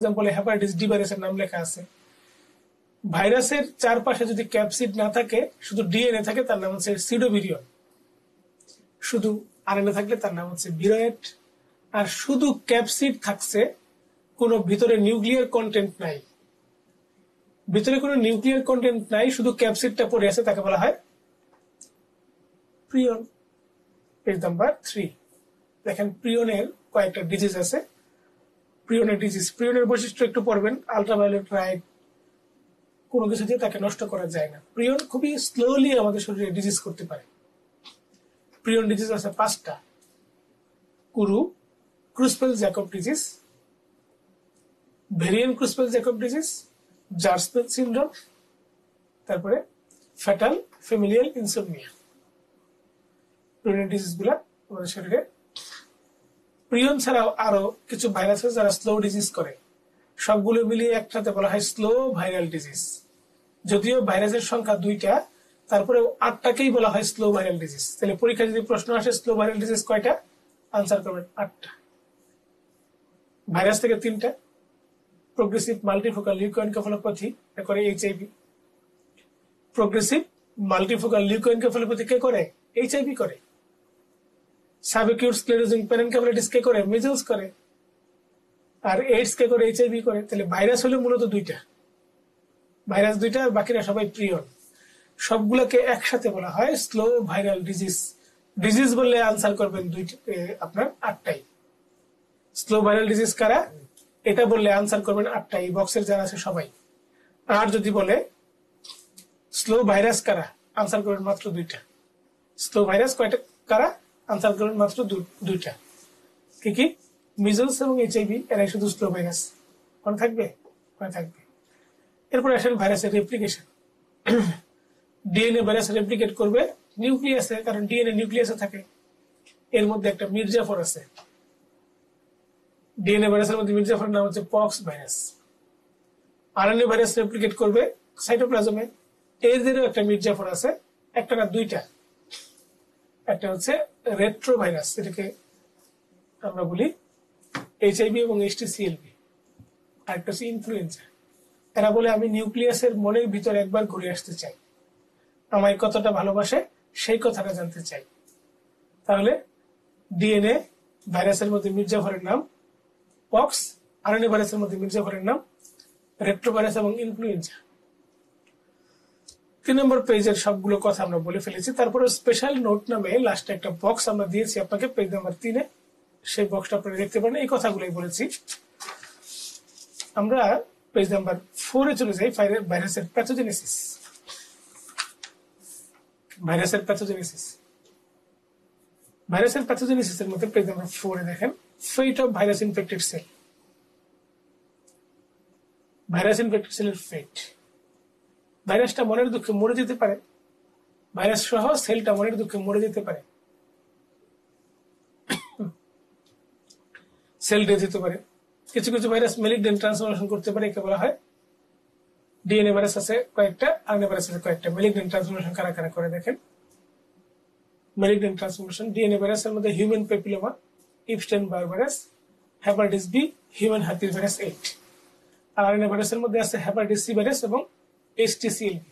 এক্সাম্পলে hepatitis D ভাইরাসের নাম লেখা আছে। ভাইরাসের চারপাশে যদি ক্যাপসিড না থাকে, শুধু ডিএনএ থাকে, তার নাম হচ্ছে সিডোভিরিয়ন। শুধু আরএনএ থাকলে তার নাম হচ্ছে ভিরয়েট। আর শুধু ক্যাপসিড থাকছে, কোনো ভিতরে নিউক্লিয়ার কন্টেন্ট নাই, ভিতরে কোনো নিউক্লিয়ার কন্টেন্ট নাই, শুধু ক্যাপসিডটা পড়ে আছে, তাকে বলা হয় প্রিয়ন। পেজ নাম্বার 3 দেখেন, প্রিয়নের কয়েকটা ডিজিজ আছে। প্রিয়নের ডিজিজ, প্রিয়নের বৈশিষ্ট্য একটু পড়বেন। আলট্রাভায়োলেট লাইট কোনো কিছু দিয়ে তাকে নষ্ট করা যায় না। প্রিয়ন খুবই স্লোলি আমাদের শরীরে ডিজিজ করতে পারে। প্রিয়ন ডিজিজ আছে 5টা। Kuru Creutzfeldt Jakob disease, variant Creutzfeldt Jakob disease, Gerstmann syndrome, তারপরে ফ্যাটাল ফ্যামিলিয়াল ইনসোমনিয়া। প্রিয়নের ডিজিজ গুলা আমাদের শরীরে। প্রিয়ন ছাড়াও আরো কিছু ভাইরাস আছে যারা স্লো ডিজিজ করে, সবগুলো মিলিয়ে একসাথে বলা হয় স্লো ভাইরাল ডিজিজ। যদিও ভাইরাসের সংখ্যা 2টা, তারপরে 8টাকেই বলা হয় স্লো ভাইরাল ডিজিজ। তাহলে পরীক্ষায় যদি প্রশ্ন আসে স্লো ভাইরাল ডিজিজ কয়টা, আনসার করবেন 8টা। ভাইরাস থেকে 3টা, প্রোগ্রেসিভ মাল্টিফোকাল লিউকোএনকেফালোপ্যাথি করে এইচআইভি। প্রোগ্রেসিভ মাল্টিফোকাল লিউকোএনকেফালোপ্যাথি কে করে? এইচআইভি করে। সাবএকিউট স্ক্লেরোজিং প্যারেনকেফালাইটিস কে করে? মিজলস করে। আর এইডস কে করে? এইচআইভি করে। তাহলে ভাইরাস হলো মূলত 2টা, ভাইরাস 2টা, আর বাকিরা সবাই প্রিয়ন। সবগুলোকে একসাথে বলা হয় স্লো ভাইরাল ডিজিজ। ডিজিজ বললে আনসার করবেন আপনার 8টাই। স্লো ভাইরাল ডিজিজ কারা, এটা বললে আনসার করবেন 8টাই, বক্সের যারা আছে সবাই। আর যদি বলে স্লো ভাইরাস কারা, আনসার করবেন মাত্র 2টা। স্লো ভাইরাস কয়টা কারা, আনসার করবেন মাত্র 2টা। কি কি? মিজলস এবং এইচআইভি, এরাই শুধু স্লো ভাইরাস। মনে থাকবে? মনে থাকবে। এরপর আসেন ভাইরাসের রেপ্লিকেশন। ডিএনএ ভাইরাস রেপ্লিকেট করবে নিউক্লিয়াসে, কারণ ডিএনএ নিউক্লিয়াসে থাকে। এর মধ্যে একটা মির্জাফর আছে। ডিএনএ ভাইরাসের মধ্যে মির্জাফরের নাম হচ্ছে pox virus. RNA virus replicate করবে সাইটোপ্লাজমে। এদেরও একটা মির্জাফর আছে, একটা না 2টা। একটা হচ্ছে রেট্রো ভাইরাস, এটাকে আমরা বলি এইচআইভি এবং এইচটিসিএলভি। আর একটা হচ্ছে ইনফ্লুয়েঞ্জা। এরা বলে আমি নিউক্লিয়াসের মনের ভিতরে একবার ঘুরে আসতে চাই, আমায় কতটা ভালোবাসে সেই কথাটা জানতে চাই। তাহলে ডিএনএ ভাইরাসের মধ্যে মির্জাফরের নাম পক্স, আরএনএ ভাইরাসের মধ্যে মির্জাফরের নাম রেট্রো ভাইরাস এবং ইনফ্লুয়েঞ্জা। 3 নম্বর পেজের সবগুলো কথা আমরা বলে ফেলেছি। তারপরে স্পেশাল নোট নামে লাস্টে একটা বক্স আমরা দিয়েছি আপনাকে, পেজ নাম্বার 3-এ। সেই বক্সটা আপনারা দেখতে পারেন। এই কথাগুলোই বলেছি। আমরা পেজ নাম্বার 4-এ চলে যাই, ভাইরাসের প্যাথোজেনেসিস। ভাইরাসের প্যাথোজেনেসিস, ভাইরাসের প্যাথোজেনেসিসের মধ্যে পেজ নাম্বার 4-এ দেখেন, fate of virus infected cell. Virus infected সেলের ফেট। ভাইরাসটা মনের দুঃখে মরে যেতে পারে, ভাইরাস সহ সেলটা মনের দুঃখে মরে যেতে পারে, সেল ডেথ হতে পারে। কিছু কিছু ভাইরাস মেলিগন্যান্ট ট্রান্সফরমেশন করতে পারে, একে বলা হয়। ডিএনএ ভাইরাস আছে কয়েকটা, আরএনএ ভাইরাস আছে কয়েকটা। মেলিগন্যান্ট ট্রান্সফরমেশন কারা কারা করে দেখেন। মেলিগন্যান্ট ট্রান্সফরমেশন ডিএনএ ভাইরাসের মধ্যে human papilloma, Epstein Barr virus, hepatitis B, human herpes virus 8। আর আরএনএ ভাইরাসের মধ্যে আছে হেপাটাইটিস সি ভাইরাস এবং এইচটিসিএলভি।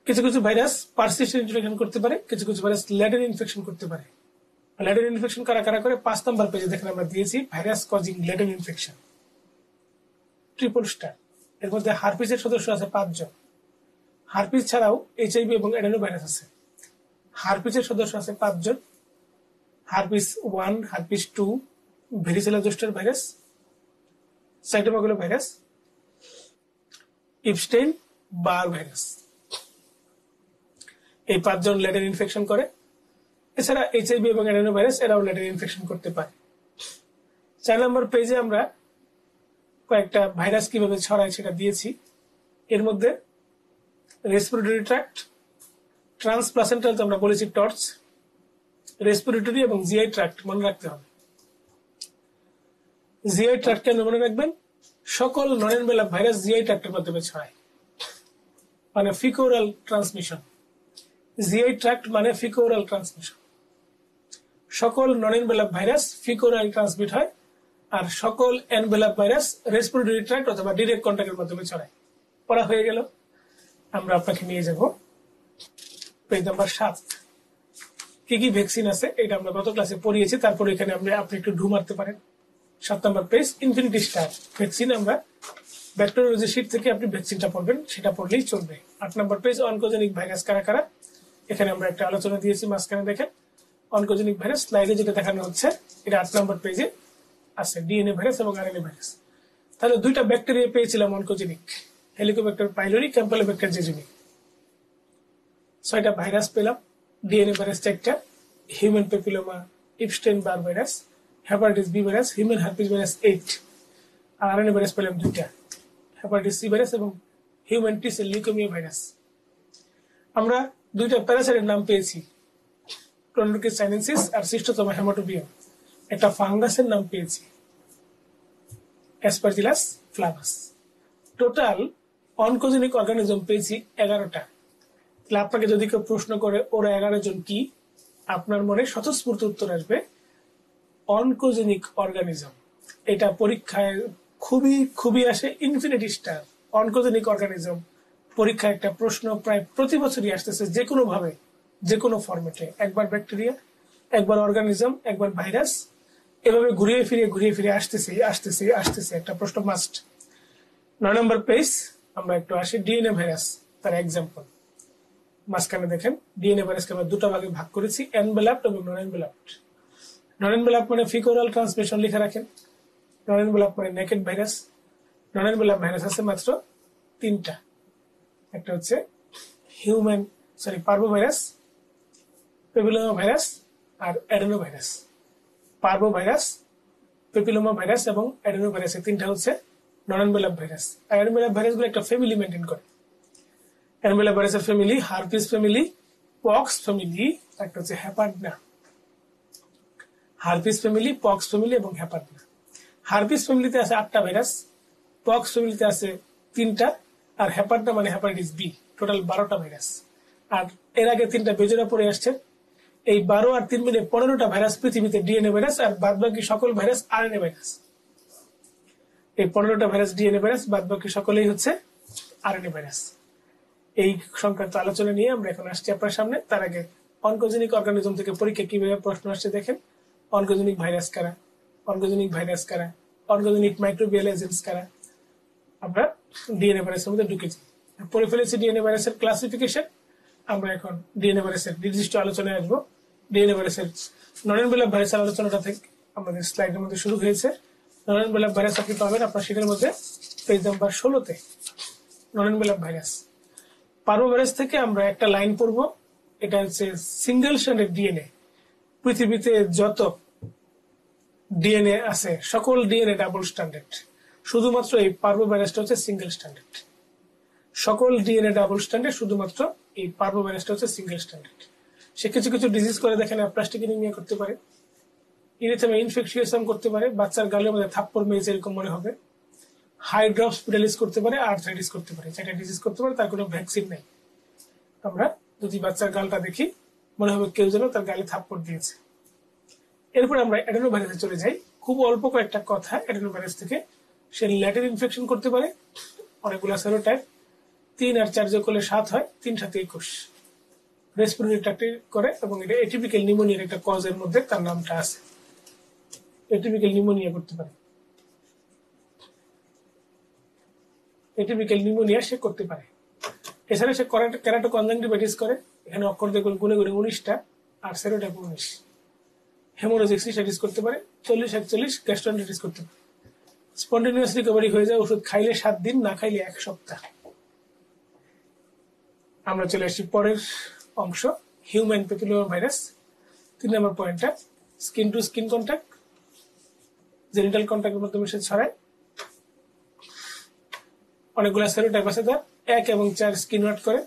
কিছু কিছু ভাইরাস পারসিস্টেন্ট ইনফেকশন করতে পারে, কিছু কিছু ভাইরাস ল্যাডেন ইনফেকশন করতে পারে। ল্যাডেন ইনফেকশন কারা কারা করে 5 নম্বর পেজে দেখেন আমরা দিয়েছি, virus causing latent infection. Triple star. এর মধ্যে হার্পিসের সদস্য আছে 5 জন। হার্পিস ছাড়াও এইচআইভি এবং অ্যাডেনো ভাইরাস আছে। হার্পিসের সদস্য আছে 5 জন। Herpes 1, herpes 2, varicella zoster virus, cytomegalo virus, Epstein Barr virus. এই 5 জন ল্যাডেন ইনফেকশন করে। এছাড়া এইচআইভি এবং অ্যাডেনো ভাইরাস এরাও ল্যাডেন ইনফেকশন করতে পারে। 4 নম্বর পেজে আমরা কয়েকটা ভাইরাস কিভাবে ছড়ায় সেটা দিয়েছি। এর মধ্যে রেসপিরেটরি ট্র্যাক্ট, ট্রান্সপ্লাসেন্টাল তো আমরা বলেছি টর্চ, রেসপিরেটরি এবং জিআই ট্র্যাক্ট মনে রাখতে হবে। জিআই ট্র্যাক্ট কেন মনে রাখবেন? সকল নন এনভেলপ ভাইরাস জিআই ট্র্যাক্টের মাধ্যমে ছড়ায়, মানে ফিকোরাল ট্রান্সমিশন। জিআই ট্র্যাক্ট মানে ফিকোরাল ট্রান্সমিশন। সকল নন এনভেলপ ভাইরাস ফিকোরাল ট্রান্সমিট হয়, আর সকল এনভেলাপ ভাইরাস রেসপিরেটরি ট্র্যাক্ট অথবা ডিরেক্ট কন্ট্যাক্টের মাধ্যমে ছড়ায়। পড়া হয়ে গেল। আমরা আপনাকে নিয়ে যাব পেজ নাম্বার 7। কি কি ভ্যাকসিন আছে এটা আমরা গত ক্লাসে পড়িয়েছি, তারপর এখানে আপনি একটু ঢু মারতে পারেন। 7 নম্বর পেজ ইনফিনিটি স্টার ভ্যাকসিন। আমরা ব্যাকটেরিওলজি শীট থেকে আপনি ভ্যাকসিনটা পড়বেন, সেটা পড়লেই চলবে। 8 নম্বর পেজ অনকোজেনিক ভাইরাস কারা কারা, এখানে আমরা একটা আলোচনা দিয়েছি মাঝখানে দেখেন। অনকোজেনিক ভাইরাস স্লাইডে যেটা দেখানো হচ্ছে এটা 8 নম্বর পেজে আছে, ডিএনএ ভাইরাস এবং আরএনএ ভাইরাস। তাহলে দুইটা ব্যাকটেরিয়া পেয়েছিলাম oncogenic, helicobacter pylori, campylobacter jejuni. 6টা ভাইরাস পেলাম, ডিএনএ ভাইরাস 4টা, human papilloma, Epstein Barr virus, hepatitis B virus, human herpes virus 8, আর আরএনএ ভাইরাস পেলাম 2টা, হেপাটাইটিস সি ভাইরাস এবং human T cell leukaemia virus. আমরা 2টা প্যারাসাইটের নাম পেয়েছি, ক্লোনোডিক্টিস সাইনেনসিস আর সিস্টোসোমা হেমাটোবিয়াম। একটা ফাঙ্গাসের নাম পেয়েছি, Aspergillus flavus. Total oncogenic organism পেয়েছি 11টা। তাহলে আপনাকে যদি কেউ প্রশ্ন করে ওরা 11 জন কি, আপনার মনে স্বতঃস্ফূর্ত উত্তর আসবে অনকোজেনিক অর্গানিজম। এটা পরীক্ষায় খুবই খুবই আসে, ইনফিনিটি স্টার অনকোজেনিক অর্গানিজম। পরীক্ষায় একটা প্রশ্ন প্রায় প্রতি বছরই আসতেছে, যে কোনো ভাবে, যে কোনো ফরম্যাটে। একবার ব্যাকটেরিয়া, একবার অর্গানিজম, একবার ভাইরাস, এভাবে ঘুরিয়ে ফিরে আসতেছে একটা প্রশ্ন মাস্ট। 9 নম্বর পেজ আমরা একটু আসি ডিএনএ ভাইরাস, তার এক্সাম্পল। মাঝখানে দেখেন ডিএনএ ভাইরাসকে আমরা 2টা ভাগে ভাগ করেছি, এনভেলাপড এবং নন এনভেলাপড। নন এনভেলাপড মানে ফিকোরাল ট্রান্সমিশন লিখে রাখেন, নন এনভেলাপড মানে naked virus. Non enveloped virus আছে মাত্র 3টা, একটা হচ্ছে পার্ভো ভাইরাস, পেপিলোমা ভাইরাস আর adeno virus. Parvo virus, papilloma virus এবং অ্যাডেনো ভাইরাস, এই 3টা হচ্ছে নন এনভেলাপড ভাইরাস। আর এনভেলাপড ভাইরাসগুলো একটা ফ্যামিলি মেনটেন করে। এনভেলাপড ভাইরাসের family herpes family, pox family, একটা হচ্ছে হ্যাপার্ডনা। হার্পিস ফ্যামিলি, পক্স ফ্যামিলি এবং হ্যাপার্ডনা। হার্পিস ফ্যামিলিতে আছে 8টা ভাইরাস, পক্স ফ্যামিলিতে আছে 3টা, আর হ্যাপার্ডনা মানে হ্যাপাটাইটিস বি, টোটাল 12টা ভাইরাস। আর এর আগে 3টা বেজোরা পড়ে আসছে। এই 12 আর 3 মিলে 15টা ভাইরাস পৃথিবীতে ডিএনএ ভাইরাস, আর বাদ বাকি সকল ভাইরাস আরএনএ ভাইরাস। এই 15টা ভাইরাস ডিএনএ ভাইরাস, বাদ বাকি সকলেই হচ্ছে আরএনএ ভাইরাস। এই সংক্রান্ত আলোচনা নিয়ে আমরা এখন আসছি আপনার সামনে। তার আগে অনকোজেনিক অর্গানিজম থেকে পরীক্ষা কিভাবে প্রশ্ন আসছে দেখেন। অনকোজেনিক ভাইরাস কারা, অনকোজেনিক ভাইরাস কারা, অনকোজেনিক মাইক্রোবিয়াল এজেন্টস কারা। আমরা ডিএনএ ভাইরাসের মধ্যে ঢুকেছি, পড়ে ফেলেছি ডিএনএ ভাইরাসের ক্লাসিফিকেশন। আমরা এখন ডিএনএ ভাইরাসের নির্দিষ্ট আলোচনায় আসবো। ডিএনএ ভাইরাসের নন এনভেলাপ ভাইরাসের আলোচনাটা থেকে আমাদের স্লাইডের মধ্যে শুরু হয়েছে। নন এনভেলাপ ভাইরাস আপনি পাবেন আপনার শীটের মধ্যে পেজ নাম্বার 16তে। নন এনভেলাপ ভাইরাস, পার্ভো ভাইরাস থেকে আমরা একটা লাইন পড়ব। এটা হচ্ছে সিঙ্গেল স্ট্র্যান্ডেড ডিএনএ। পৃথিবীতে যত ডিএনএ আছে সকল ডিএনএ ডাবল স্ট্যান্ডার্ড, শুধুমাত্র এই পার্ভো ভাইরাসটা হচ্ছে সিঙ্গেল স্ট্যান্ডার্ড। সকল ডিএনএ ডাবল স্ট্যান্ডার্ড, শুধুমাত্র এই পার্ভো ভাইরাসটা হচ্ছে সিঙ্গেল স্ট্যান্ডার্ড। সে কিছু কিছু ডিজিজ করে দেখেন, প্লাস্টিক এনিমিয়া করতে পারে, ইরিথেমা ইনফেকশিয়াসাম করতে পারে, বাচ্চার গালের মধ্যে থাপ্পড় মেরেছে এরকম মনে হবে, হাইড্রোস্পিটালিস করতে পারে, আর্থ্রাইটিস করতে পারে। যেটা ডিজিজ করতে পারে তার কোনো ভ্যাকসিন নেই। আমরা যদি বাচ্চার গালটা দেখি মনে হবে কেউ যেন তার গালে থাপ্পড় দিয়েছে। এরপর আমরা অ্যাডেনো ভাইরাসে চলে যাই। খুব অল্প কয়েকটা কথা অ্যাডেনো ভাইরাস থেকে। সে ল্যাটেন ইনফেকশন করতে পারে, অনেকগুলো সেরোটাইপ, 3 আর 4 যোগ করলে 7 হয়, 3 7 21। রেসপিরেটরি ট্র্যাক্টে করে এবং এটা এটিপিক্যাল নিউমোনিয়ার একটা কজের মধ্যে তার নামটা আছে। এটিপিক্যাল নিউমোনিয়া করতে পারে, এটিপিক্যাল নিউমোনিয়া সে করতে পারে। এছাড়া সে ক্যারাটো কনজাংটিভাইটিস করে, এখানে অক্ষর দেখুন গুনে গুনে 19টা, আর সেরোটাইপ 19। হেমোরেজিক সিস্টাইটিস করতে পারে, 40-41। গ্যাস্ট্রোএন্টারাইটিস করতে পারে। স্পন্টেনিয়াস রিকভারি হয়ে যায় ওষুধ খাইলে 7 দিন, না খাইলে 1 সপ্তাহ। আমরা চলে আসছি পরের অংশ, হিউম্যান প্যাপিলোমা ভাইরাস। 3 নম্বর পয়েন্টটা, skin to skin contact, genital কন্ট্যাক্টের মাধ্যমে সে ছড়ায়। অনেকগুলো সেরোটাইপ আছে তার, 1 এবং 4 স্কিন ওয়ার্ড করে,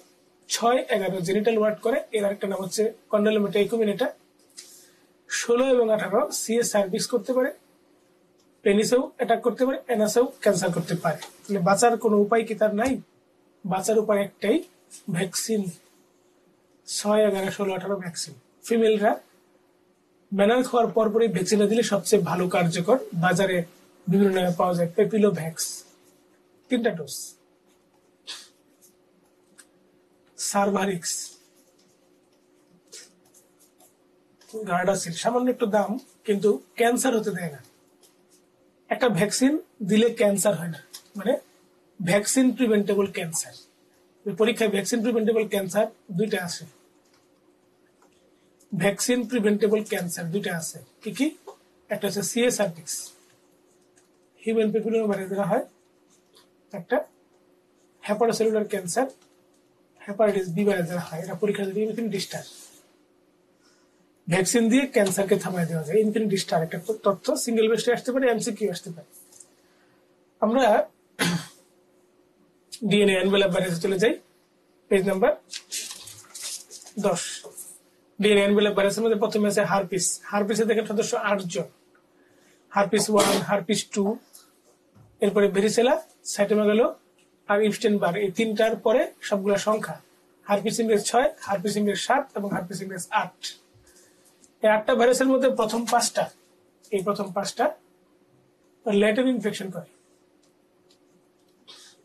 6-11 জেনিটাল ওয়ার্ড করে। এর আরেকটা নাম হচ্ছে কন্ডোলোমেটা ইকুমিনেটা। 16 এবং 18 সিএস সার্ভিক্স করতে পারে, পেনিসেও অ্যাটাক করতে পারে, এনাসেও ক্যান্সার করতে পারে। তাহলে বাঁচার কোনো উপায় কি তার নাই? বাঁচার উপায় একটাই, ভ্যাকসিন। 6, 11, 16, 18 ভ্যাকসিন। ফিমেলরা ব্যানার খাওয়ার পরপরই ভ্যাকসিনটা দিলে সবচেয়ে ভালো কার্যকর। বাজারে বিভিন্ন নামে পাওয়া যায়, পেপিলোভ্যাক্স 3টা ডোজ, সার্ভারিক্স, গার্ডাসিল, সামান্য একটু দাম কিন্তু ক্যান্সার হতে দেয় না। একটা ভ্যাকসিন দিলে ক্যান্সার হয় না, মানে ভ্যাকসিন প্রিভেন্টেবল ক্যান্সার। পরীক্ষায় ভ্যাকসিন প্রিভেন্টেবল ক্যান্সার 2টা আছে, ভ্যাকসিন প্রিভেন্টেবল ক্যান্সার 2টা আছে। কি কি? একটা হচ্ছে CA cervix, human papilloma virus দ্বারা হয়, একটা hepatocellular cancer hepatitis B virus দ্বারা হয়। এটা পরীক্ষা যদি ইনফিনিটি স্টার, ভ্যাকসিন দিয়ে ক্যান্সারকে থামায় দেওয়া যায়। ইনফিনিটি স্টার একটা তথ্য, সিঙ্গেল বেস্টে আসতে পারে, এমসিকিউ আসতে পারে। আমরা ডিএনএ এনভেলপ ভাইরাসে চলে যাই, পেজ নাম্বার 10। ডিএনএ এনভেলপ ভাইরাসের মধ্যে প্রথমে আছে হারপিস। হারপিসে দেখেন সদস্য 8 জন, হারপিস 1, হারপিস 2, এরপরে ভেরিসেলা, সাইটোমেগালো আর ইপস্টেন বার। এই 3টার পরে সবগুলা সংখ্যা, হারপিস ইনডেক্স 6, হারপিস ইনডেক্স 7 এবং হারপিস ইনডেক্স 8। এই 8টা ভাইরাসের মধ্যে প্রথম 5টা ল্যাটেন ইনফেকশন করে।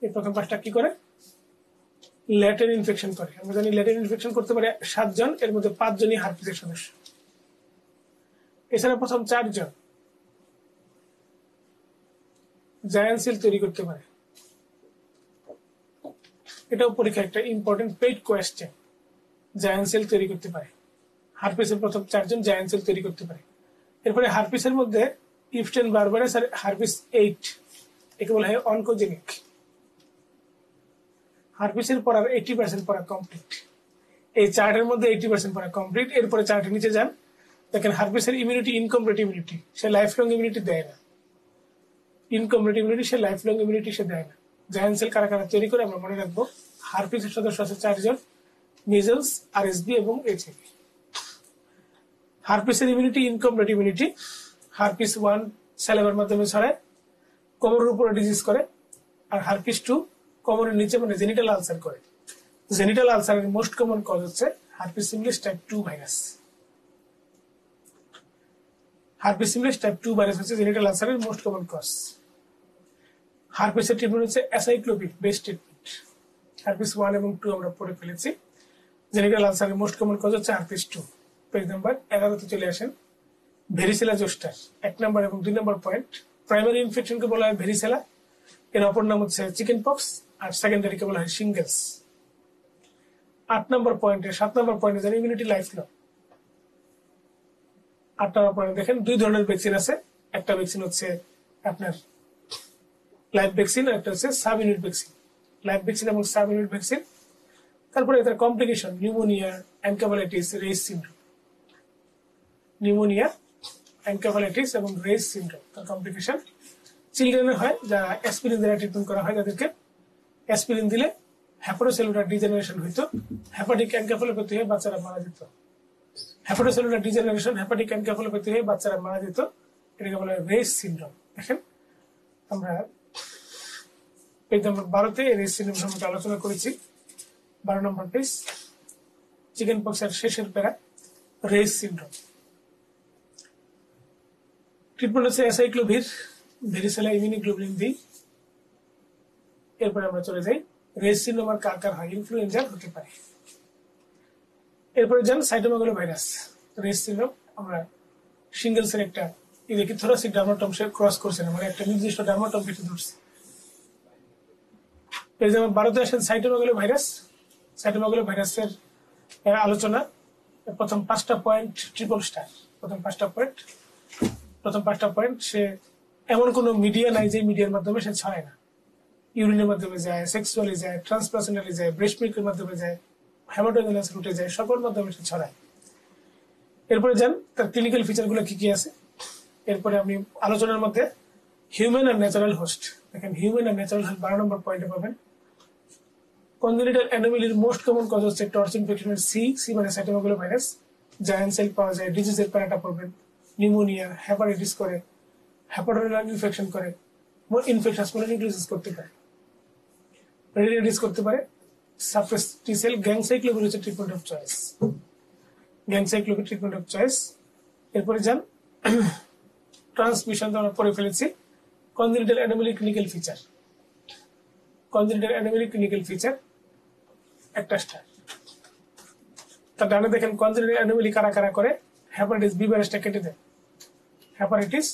এই প্রথম 5টা কি করে? ল্যাটেন ইনফেকশন করে। আমরা জানি ল্যাটেন ইনফেকশন করতে পারে 7 জন, এর মধ্যে 5 জনই হারপিসের সদস্য। এছাড়া প্রথম 4 জন জায়ান্ট সেল তৈরি করতে পারে। এটাও পরীক্ষা একটা important paid question, giant cell তৈরি করতে পারে। হারপিসের প্রথম 4 জন জায়ান্ট সেল তৈরি করতে পারে। এরপরে হারপিসের মধ্যে ইপস্টেন বার ভাইরাস আর হারপিস 8, একে বলা হয় অনকোজেনিক। হারপিসের পড়ার 80% পড়া কমপ্লিট। এই চার্টের মধ্যে 80% পড়া কমপ্লিট। এরপরে চার্টের নিচে যান, দেখেন হারপিসের ইমিউনিটি ইনকমপ্লিট ইমিউনিটি, সে লাইফ লং ইমিউনিটি দেয় না। ইনকমপ্লিট ইমিউনিটি, সে লাইফ লং ইমিউনিটি সে দেয় না। জায়ান্ট সেল কারা কারা তৈরি করে আমরা মনে রাখবো। হারপিসের সদস্য আছে 4 জন, মিজলস, আরএসবি এবং এইচআইভি। হারপিসের ইমিউনিটি ইনকমপ্লিট ইমিউনিটি, হারপিস 1 স্যালাইভার মাধ্যমে ছড়ায়, কোমরের উপরে ডিজিজ করে, আর হারপিস 2 কোমরের নিচে মানে জেনিটাল আলসার করে। জেনিটাল আলসারের মোস্ট কমন কজ হচ্ছে herpes simplex type 2 virus. Herpes simplex type 2 virus হচ্ছে জেনিটাল আলসারের মোস্ট কমন কজ। হারপিসের ট্রিটমেন্ট হচ্ছে অ্যাসাইক্লোপিড বেস্ট ট্রিটমেন্ট। হারপিস 1 এবং 2 আমরা পড়ে ফেলেছি। জেনিটাল আলসারের মোস্ট কমন কজ হচ্ছে হারপিস 2। পেজ নাম্বার 11 চলে আসেন। ভেরিসেলা জোস্টার 1 নম্বর এবং 2 নম্বর পয়েন্ট। প্রাইমারি ইনফেকশনকে বলা হয় ভেরিসেলা, এর অপর নাম হচ্ছে চিকেন পক্স, আর সেকেন্ডারিকে বলা হয় শিঙ্গেলস। 8 নম্বর পয়েন্টে 7 নম্বর পয়েন্টে যান ইমিউনিটি লাইফ লং। 8 নম্বর পয়েন্টে দেখেন 2 ধরনের ভ্যাকসিন আছে। একটা ভ্যাকসিন হচ্ছে আপনার লাইভ ভ্যাকসিন, আর একটা হচ্ছে sub unit vaccine. Live vaccine এবং সাব ইউনিট ভ্যাকসিন। তারপরে এটার complication pneumonia, encephalitis, Reye's syndrome. Pneumonia, encephalitis এবং রেইস সিনড্রোম তার কমপ্লিকেশন। চিলড্রেনের হয়, যারা অ্যাসপিরিন দ্বারা ট্রিটমেন্ট করা হয়, যাদেরকে অ্যাসপিরিন দিলে হেপাটোসেলুলার ডিজেনারেশন হইতো, হেপাটিক এনকেফালোপ্যাথি হয়ে বাচ্চারা মারা যেত। হেপাটোসেলুলার ডিজেনারেশন, হেপাটিক এনকেফালোপ্যাথি হয়ে বাচ্চারা মারা যেত, এটাকে বলা হয় রেইস সিনড্রোম। দেখেন আমরা পেজ নম্বর 12-তে রেইস সিনড্রোম সম্পর্কে আলোচনা করেছি। 12 নম্বর পেজ, চিকেন পক্সের শেষের প্যারা, রেইস সিনড্রোম। ট্রিটমেন্ট হচ্ছে অ্যাসাইক্লোভির, ভেরিসেলা, ইমিউনোগ্লোবুলিন বি। এরপরে আমরা চলে যাই রেইস সিনড্রোম আর কার কার হয়, ইনফ্লুয়েঞ্জার হতে পারে। এরপরে যান সাইটোমেগালো ভাইরাস। রেইস সিনড্রোম আমরা শিঙ্গেলসের একটা দেখি থোরাসিক ডার্মাটম সে ক্রস করছে না, মানে একটা নির্দিষ্ট ডার্মাটম কেটে ধরছে। এই যেমন 12-তে আসেন সাইটোমেগালো ভাইরাস। সাইটোমেগালো ভাইরাসের আলোচনা, প্রথম 5টা পয়েন্ট ট্রিপল স্টার। প্রথম পাঁচটা পয়েন্ট, সে এমন কোন মিডিয়া নাই যে মিডিয়ার মাধ্যমে সে ছড়ায় না। ইউরিনের মাধ্যমে যায়, সেক্সুয়ালি যায়, ট্রান্সপ্লাসেন্টালি যায়, ব্রেস্ট মিল্কের মাধ্যমে যায়, হেমাটোজেনাস রুটে যায়, সকল মাধ্যমে সে ছড়ায়। এরপরে যান তার ক্লিনিক্যাল ফিচার গুলো কি কি আছে। এরপরে আমি আলোচনার মধ্যে হিউম্যান আর ন্যাচারাল হোস্ট, দেখেন হিউম্যান আর ন্যাচারাল হোস্ট 12 নম্বর পয়েন্টে পাবেন। কনজেনিটাল অ্যানোমালির মোস্ট কমন কজ হচ্ছে টর্চ ইনফেকশনের সি মানে সাইটোমেগালো ভাইরাস। জায়ান্ট সেল পাওয়া যায়, ডিজিজের প্যারাটা পড়বেন, নিউমোনিয়া, হেপাটাইটিস করে, হেপাটোরেনাল ইনফেকশন করে, ইনফেকশাস মনোনিউক্লিওসিস করতে পারে, রেডিয়েটিস করতে পারে, সারফেস টি সেল। গ্যাংসাইক্লোভির হচ্ছে treatment of choice, ganciclovir treatment of choice. এরপরে যান ট্রান্সমিশন তো আমরা পড়ে ফেলেছি। congenital anomaly clinical feature একটা স্টার। তার ডানে দেখেন congenital anomaly কারা কারা করে, হেপাটাইটিস বি ভাইরাসটা কেটে দেয়, হেপাটাইটিস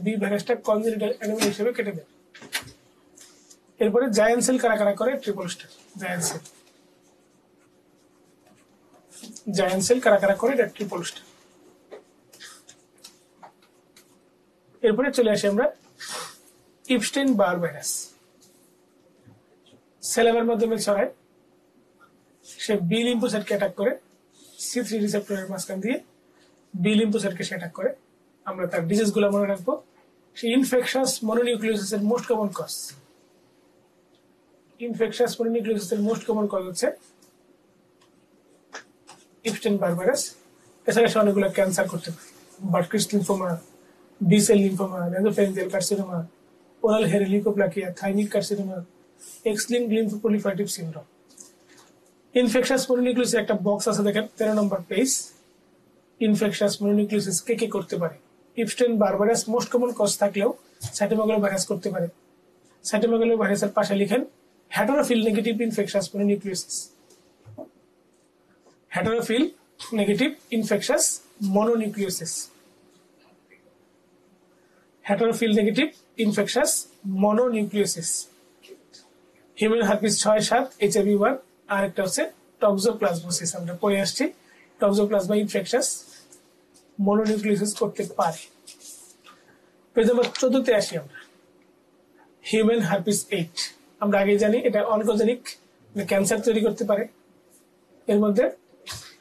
বি ভাইরাসটা congenital anomaly হিসেবে কেটে দেয়। এরপরে জায়ান্ট সেল কারা কারা করে, ট্রিপল স্টার জায়ান্ট সেল কারা কারা করে, এটা ট্রিপল স্টার। এরপরে চলে আসি আমরা ইপস্টেইন বার ভাইরাস। সেলামের মাধ্যমে ছড়ায়, সে বি লিম্ফোসাইটকে অ্যাটাক করে, C3 রিসেপ্টরের মাঝখান দিয়ে বি লিম্ফোসাইটকে সে অ্যাটাক করে। আমরা তার ডিজিজগুলো মনে রাখবো। সে ইনফেকশাস মনোনিউক্লিওসিসের মোস্ট কমন কজ, হচ্ছে ইপস্টেইন বার ভাইরাস। এছাড়া সে অনেকগুলো ক্যান্সার করতে পারে, Burkitt's lymphoma, B cell lymphoma, nasopharyngeal carcinoma, oral hair leukoplakia, thymic carcinoma, X linked lymphoproliferative syndrome. Infectious mononucleosis একটা বক্স আছে দেখেন 13 নম্বর পেজ। ইনফেকশাস মনোনিউক্লিওসিস কে কে করতে পারে? Epstein Barr virus most common cause থাকলেও সাইটোমেগালো ভাইরাস করতে পারে। সাইটোমেগালো ভাইরাসের পাশে লিখেন heterophile negative infectious mononucleosis, heterophile negative infectious mononucleosis, heterophile negative infectious mononucleosis. Human herpes 6-7, HIV-1, আর একটা হচ্ছে টক্সোপ্লাজমোসিস। আমরা পড়ে আসছি টক্সোপ্লাজমা ইনফেকশাস মনোনিউক্লিওসিস করতে পারে। পেজ নাম্বার 14 আসি আমরা, হিউম্যান হারপিস 8। আমরা আগে জানি এটা অনকোজেনিক, ক্যান্সার তৈরি করতে পারে। এর মধ্যে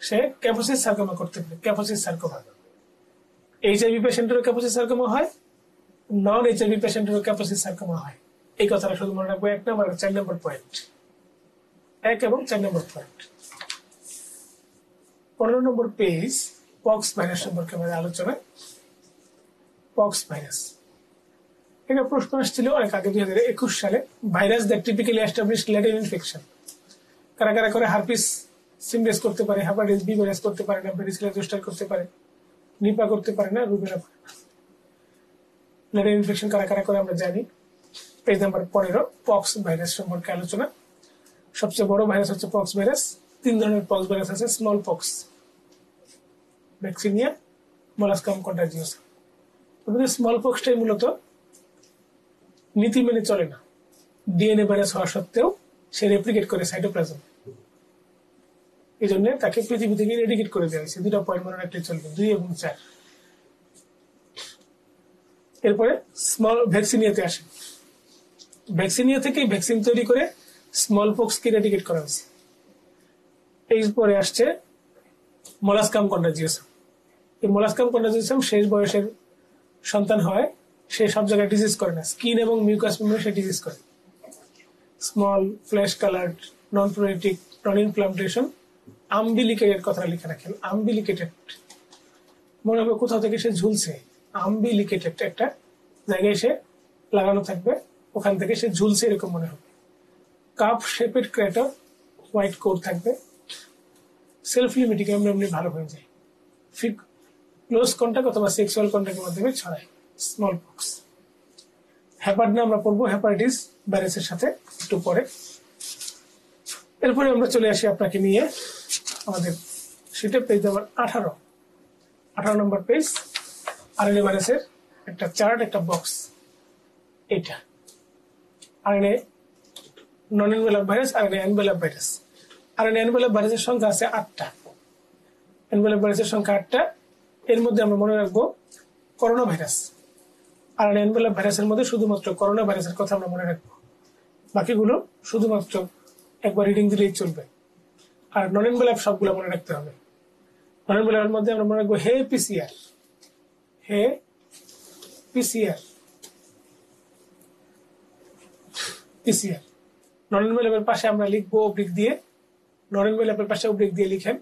সে ক্যাপোসিস সার্কোমা করতে পারে, ক্যাপোসিস সার্কোমা। HIV পেশেন্টেরও ক্যাপোসিস সার্কোমা হয়, নন HIV পেশেন্টেরও ক্যাপোসিস সার্কোমা হয়। এই কথাটা শুধু মনে রাখবো। 1 নম্বর 4 নম্বর পয়েন্ট, 1 এবং 4 নম্বর পয়েন্ট। 15 নম্বর পেজ, পক্স ভাইরাস সম্পর্কে আমাদের আলোচনা। পক্স ভাইরাস, এটা প্রশ্ন আসছিল অনেক আগে 2021 সালে। Virus that typically established latent infection. কারা কারা করে? হারপিস সিমডেস করতে পারে, হেপাটাইটিস বি ভাইরাস করতে পারে না, ভেরিসিলা জোস্টার করতে পারে, নিপা করতে পারে না, রুবেলা পারে না। ল্যাটেন্ট ইনফেকশন কারা কারা করে আমরা জানি। পেজ নাম্বার 15, পক্স ভাইরাস সম্পর্কে আলোচনা। সবচেয়ে বড় ভাইরাস হচ্ছে পক্স ভাইরাস। 3 ধরনের পক্স ভাইরাস আছে, স্মল পক্স, ভ্যাকসিনিয়া, মোলাস্কাম কন্টাজিওসা। স্মল পক্সটাই মূলত নীতি মেনে চলে না, ডিএনএ ভাইরাস হওয়া সত্ত্বেও সে রেপ্লিকেট করে সাইটোপ্লাজম। এই জন্য তাকে পৃথিবী থেকে রেডিকেট করে দেওয়া হয়েছে। 2টা পয়েন্ট মনে রাখলে চলবে, 2 এবং 4। এরপরে স্মল ভ্যাকসিনিয়াতে আসে। ভ্যাকসিনিয়া থেকেই ভ্যাকসিন তৈরি করে স্মল পক্সকে রেডিকেট করা হয়েছে। এরপরে আসছে মোলাস্কাম কন্টাজিওসাম। এই মোলাস্কাম কন্টাজিওসাম শেষ বয়সের সন্তান হয়, সে সব জায়গায় ডিজিজ করে না, স্কিন এবং মিউকাস মেমব্রেনে সে ডিজিজ করে। স্মল, ফ্ল্যাশ কালার্ড, নন প্রোলিটিক, নন ইনফ্লামেশন, আম্বিলিকেটেড। কথাটা লিখে রাখেন, আম্বিলিকেটেড। মনে হবে কোথাও থেকে সে ঝুলছে। আম্বিলিকেটেড একটা জায়গায় সে লাগানো থাকবে, ওখান থেকে সে ঝুলছে এরকম মনে হবে। Cup shaped crater, white core থাকবে। সেলফ লিমিটিং, এমনি ভালো হয়ে যায়। ক্লোজ কন্ট্যাক্ট অথবা সেক্সুয়াল কন্ট্যাক্টের মাধ্যমে ছড়ায় স্মল পক্স। হেপাটিস আমরা পড়বো হেপাটাইটিস ভাইরাসের সাথে একটু পরে। এরপরে আমরা চলে আসি আপনাকে নিয়ে আমাদের সেটা পেজ নাম্বার 18 নম্বর পেজ। আরএনএ ভাইরাসের একটা চার্ট, একটা বক্স। এটা RNA non envelope virus, RNA envelope virus. RNA envelope ভাইরাসের সংখ্যা আছে 8টা। এনভেলপ ভাইরাসের সংখ্যা 8টা। এর মধ্যে আমরা মনে রাখবো করোনা ভাইরাস। আরএনএ এনভেলপ ভাইরাসের মধ্যে শুধুমাত্র করোনা ভাইরাসের কথা আমরা মনে রাখবো, বাকিগুলো শুধুমাত্র একবার রিডিং দিলেই চলবে। আর নন এনভেলপ সবগুলো মনে রাখতে হবে। নন এনভেলপের মধ্যে আমরা মনে রাখবো হে পিসিআর, হে পিসিআর, পিসিআর। নন এনভেলপের পাশে আমরা লিখবো অবলিক দিয়ে, নন এনভেলপের পাশে অবলিক দিয়ে লিখেন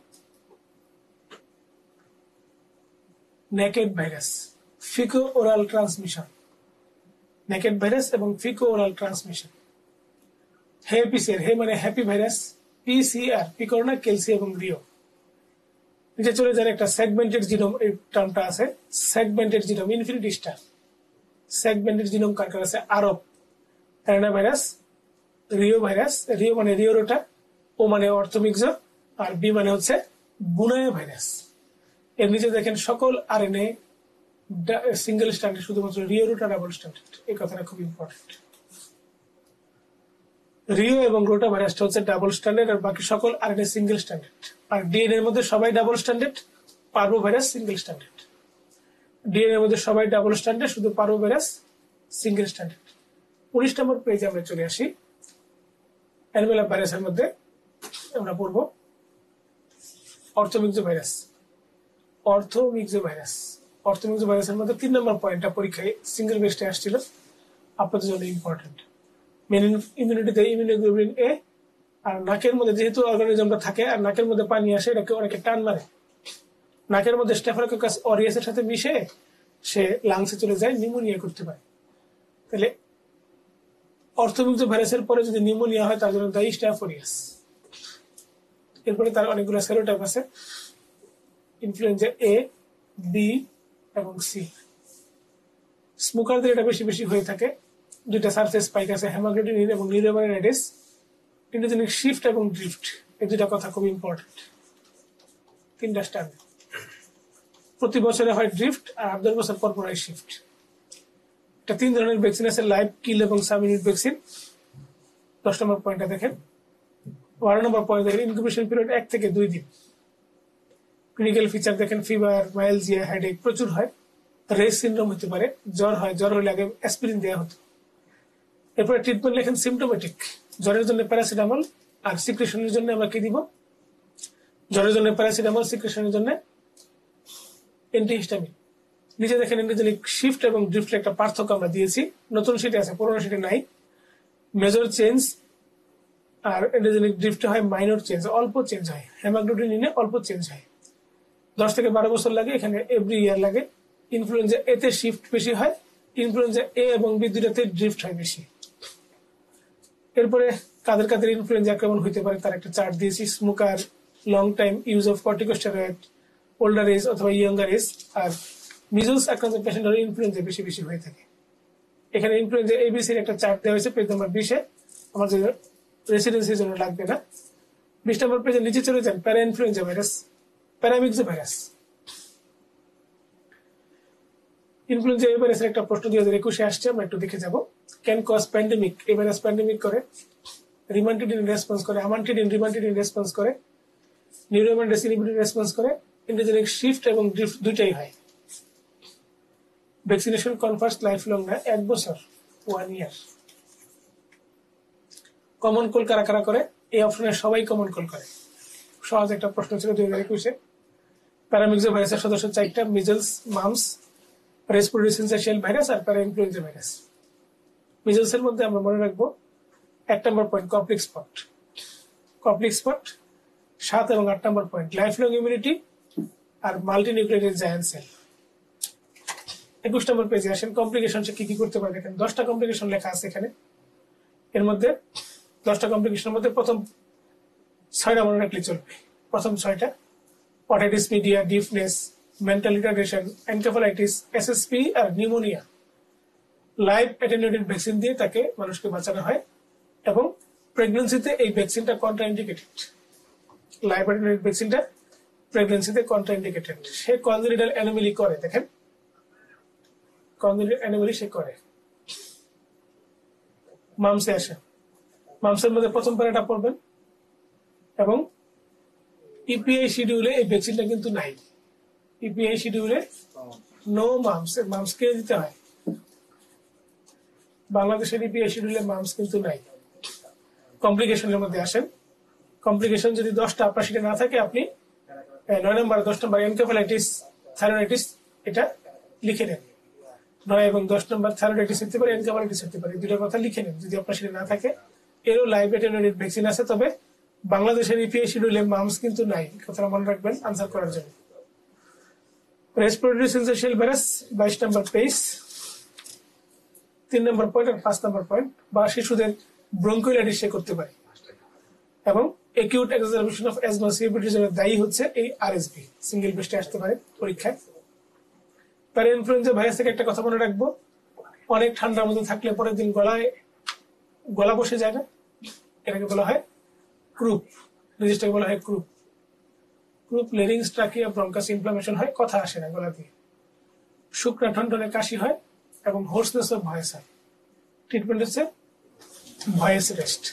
naked virus, feco oral transmission. Naked virus এবং ফিকো ওরাল ট্রান্সমিশন। হে পিসিআর, হে মানে hepe virus, PCR picorna, calci এবং রিও। নিচে চলে যার একটা সেগমেন্টেড জিনোম, এই টার্মটা আছে, segmented genome, infinity star. Segmented genome কার কার আছে? আরব, arena virus, reo virus, reo মানে রিও রোটা, ও মানে অর্থোমিক্সো, আর বি মানে হচ্ছে বুনায়া ভাইরাস। এর নিচে দেখেন সকল আরএনএ সিঙ্গেল স্ট্যান্ডার্ড, শুধুমাত্র রিও রোটা ডাবল স্ট্যান্ডার্ড। এই কথাটা খুব ইম্পর্টেন্ট। রিও এবং রোটা ভাইরাসটা হচ্ছে ডাবল স্ট্যান্ডার্ড, আর বাকি সকল আরএনএ সিঙ্গেল স্ট্যান্ডার্ড। আর ডিএনএ এর মধ্যে সবাই double standard, parvo virus single standard. DNA এর মধ্যে সবাই ডাবল স্ট্যান্ডার্ড, শুধু পার্ভো ভাইরাস সিঙ্গেল স্ট্যান্ডার্ড। 19 নম্বর পেজে আমরা চলে আসি। অ্যানিমেল ভাইরাসের মধ্যে আমরা পড়ব অর্থোমিক্সো ভাইরাস। অর্থোমিক্সো ভাইরাস, অর্থোমিক্সো ভাইরাসের মধ্যে 3 নম্বর পয়েন্টটা পরীক্ষায় সিঙ্গেল বেস্টে আসছিল, আপনাদের জন্য ইম্পর্টেন্ট। মেন ইমিউনিটিতে ইমিউনোগ্লোবিন এ, আর নাকের মধ্যে যেহেতু অর্গানিজমটা থাকে আর নাকের মধ্যে পানি আসে, এটাকে অনেকে টান মারে, নাকের মধ্যে স্টেফিলোকোকাস অরিয়াসের সাথে মিশে সে লাংসে চলে যায়, নিউমোনিয়া করতে পারে। তাহলে অর্থোমিক্সো ভাইরাসের পরে যদি নিউমোনিয়া হয় তার জন্য দায়ী স্ট্যাফ অরিয়াস। এরপরে তার অনেকগুলো সেরোটাইপ আছে, ইনফ্লুয়েঞ্জা এ, বি এবং সি। স্মোকারদের এটা বেশি বেশি হয়ে থাকে। দুইটা সারফেস স্পাইক আছে, হেমাগ্লুটিনিন এবং নিউরোমাইনাইটিস। ইন্ডোজেনিক শিফট এবং ড্রিফট, এই দুইটা কথা খুব ইম্পর্টেন্ট। 3টা স্ট্যান্ড, প্রতি বছরে হয় ড্রিফট আর 8-10 বছর পর পর হয় শিফট। এটা 3 ধরনের ভ্যাকসিন আছে, লাইভ, কিল এবং সাবইউনিট ভ্যাকসিন। 10 নম্বর পয়েন্টটা দেখেন। 12 নম্বর পয়েন্ট দেখেন, ইনকিউবেশন পিরিয়ড 1 থেকে 2 দিন। ক্লিনিক্যাল ফিচার দেখেন, ফিভার, মাইলজিয়া, হেডেক প্রচুর হয়, রেস সিনড্রোম হতে পারে, জ্বর হয়, জ্বর হলে আগে অ্যাসপিরিন দেওয়া হতো। এরপরে ট্রিটমেন্ট লেখেন সিমটোমেটিক, জ্বরের জন্য প্যারাসিটামল, আর সিক্রেশনের জন্য আমরা কি দিব? জ্বরের জন্য প্যারাসিটামল, সিক্রেশনের জন্য অ্যান্টিহিস্টামিন। নিচে দেখেন এন্ডোজেনিক শিফট এবং ড্রিফট একটা পার্থক্য আমরা দিয়েছি, নতুন শিটে আছে, পুরোনো শিটে নাই। মেজর চেঞ্জ আর এন্ডোজেনিক ড্রিফট হয় মাইনর চেঞ্জ, অল্প চেঞ্জ হয়। হেমাগ্লুটিনিনে অল্প চেঞ্জ হয়, 10 থেকে 12 বছর লাগে, এখানে এভরি ইয়ার লাগে। ইনফ্লুয়েঞ্জা এতে শিফট বেশি হয়, ইনফ্লুয়েঞ্জা এ এবং বি দুটাতে ড্রিফট হয় বেশি। এরপরে কাদের কাদের ইনফ্লুয়েঞ্জা কেমন হইতে পারে তার একটা চার্ট দিয়েছি। Smoker, long time use of corticosteroid, older age অথবা ইয়ঙ্গার এজ, আর মিজলস আক্রান্ত পেশেন্টের ইনফ্লুয়েঞ্জা বেশি বেশি হয়ে থাকে। এখানে ইনফ্লুয়েঞ্জা এবিসির একটা চার্ট দেওয়া হয়েছে পেজ নাম্বার 20-এ, আমাদের রেসিডেন্সির জন্য লাগবে না। 20 নম্বর পেজের নিচে চলে যান, para influenza virus, paramyxo virus. Influenza A ভাইরাসের একটা প্রশ্ন 2021-এ আসছে, আমরা একটু দেখে যাব। ক্যান কজ প্যান্ডেমিক, এই ভাইরাস প্যান্ডেমিক করে। রিমান্টিডিন রেসপন্স করে, আমান্টিডিন রিমান্টিডিন রেসপন্স করে, নিউরোমাইনাইটিস ইনহিবিটর রেসপন্স করে। ইন্ডোজেনিক শিফট এবং ড্রিফট দুইটাই হয়। ভ্যাকসিনেশন কনফার্স লাইফ লং না, 1 বছর, 1 ইয়ার। কমন কোল্ড কারা কারা করে? এই অপশনে সবাই কমন কোল্ড করে। সহজ একটা প্রশ্ন ছিল 2021-এ। প্যারামিক্সো ভাইরাসের সদস্য 4টা, measles, mumps, respiratory syncytial virus আর প্যারা ইনফ্লুয়েঞ্জা ভাইরাস। মিজলস এর মধ্যে আমরা মনে রাখবো 1 নম্বর point complex spot, complex spot. 7 এবং 8 নম্বর পয়েন্ট লাইফ লং ইমিউনিটি আর মাল্টি নিউক্লিয়েটেড জায়ান্ট সেল। 21 নম্বর পেজে আসেন, কমপ্লিকেশন কি কি করতে পারে দেখেন। 10টা কমপ্লিকেশন লেখা আছে এখানে। এর মধ্যে 10টা কমপ্লিকেশনের মধ্যে প্রথম 6টা মনে রাখলে চলবে। প্রথম 6টা otitis media, deafness, mental retardation, encephalitis, SSP আর নিউমোনিয়া। লাইভ অ্যাটেনুয়েটেড ভ্যাকসিন দিয়ে তাকে মানুষকে বাঁচানো হয়, এবং প্রেগন্যান্সিতে এই ভ্যাকসিনটা কন্ট্রাইন্ডিকেটেড। লাইভ অ্যাটেনুয়েটেড ভ্যাকসিনটা প্রেগন্যান্সিতে কন্ট্রাইন্ডিকেটেড। সে কনজেনিটাল অ্যানোমালি করে, দেখেন কনজেনিটাল অ্যানোমালি সে করে। মামসে আসে, মামসের মধ্যে প্রথম প্যারাটা পড়বেন, এবং ইপিআই শিডিউলে এই ভ্যাকসিনটা কিন্তু নাই। ইপিআই শিডিউলে নো মামস, মামস কে দিতে হয়। বাংলাদেশের ইপিআই শিডিউলে মামস কিন্তু নাই। কমপ্লিকেশনের মধ্যে আসেন, কমপ্লিকেশন যদি 10টা আপনার সেটা না থাকে, আপনি 9 নম্বর 10 নম্বর এনকেফালাইটিস, থাইরয়েডাইটিস এটা লিখে নেন। 9 এবং 10 নম্বর থাইরয়েডাইটিস হতে পারে, এনকেফালাইটিস হতে পারে, দুটো কথা লিখে নেন যদি আপনার সেটা না থাকে। এরও লাইভ অ্যাটেনুয়েটেড ভ্যাকসিন আছে, তবে বাংলাদেশের ইপিআই শিডিউলে মামস কিন্তু নাই, কথাটা মনে রাখবেন আনসার করার জন্য। রেসপিরেটরি সিনসাইটিয়াল ভাইরাস 22 নম্বর পেজ, 3 নম্বর পয়েন্ট আর 5 নম্বর পয়েন্ট। বা শিশুদের ব্রঙ্কোলাইটিস সে করতে পারে, এবং একিউট এক্সারবেশন অফ অ্যাজমা সিওপিডির জন্য দায়ী হচ্ছে এই আরএসভি। সিঙ্গেল বেস্টে আসতে পারে পরীক্ষায়। প্যারা ইনফ্লুয়েঞ্জা ভাইরাস থেকে একটা কথা মনে রাখবো, অনেক ঠান্ডার মধ্যে থাকলে পরের দিন গলা বসে যায় না, এটাকে বলা হয় ক্রুপ। ডিজিজটাকে বলা হয় ক্রুপ। ক্রুপ লেরিংস ট্রাকিয়া ব্রঙ্কাস ইনফ্লামেশন হয়, কথা আসে না গলা দিয়ে। শুকনা ঠনঠনে কাশি হয় এবং হোর্সনেস অফ ভয়েস হয়। ট্রিটমেন্ট হচ্ছে ভয়েস রেস্ট।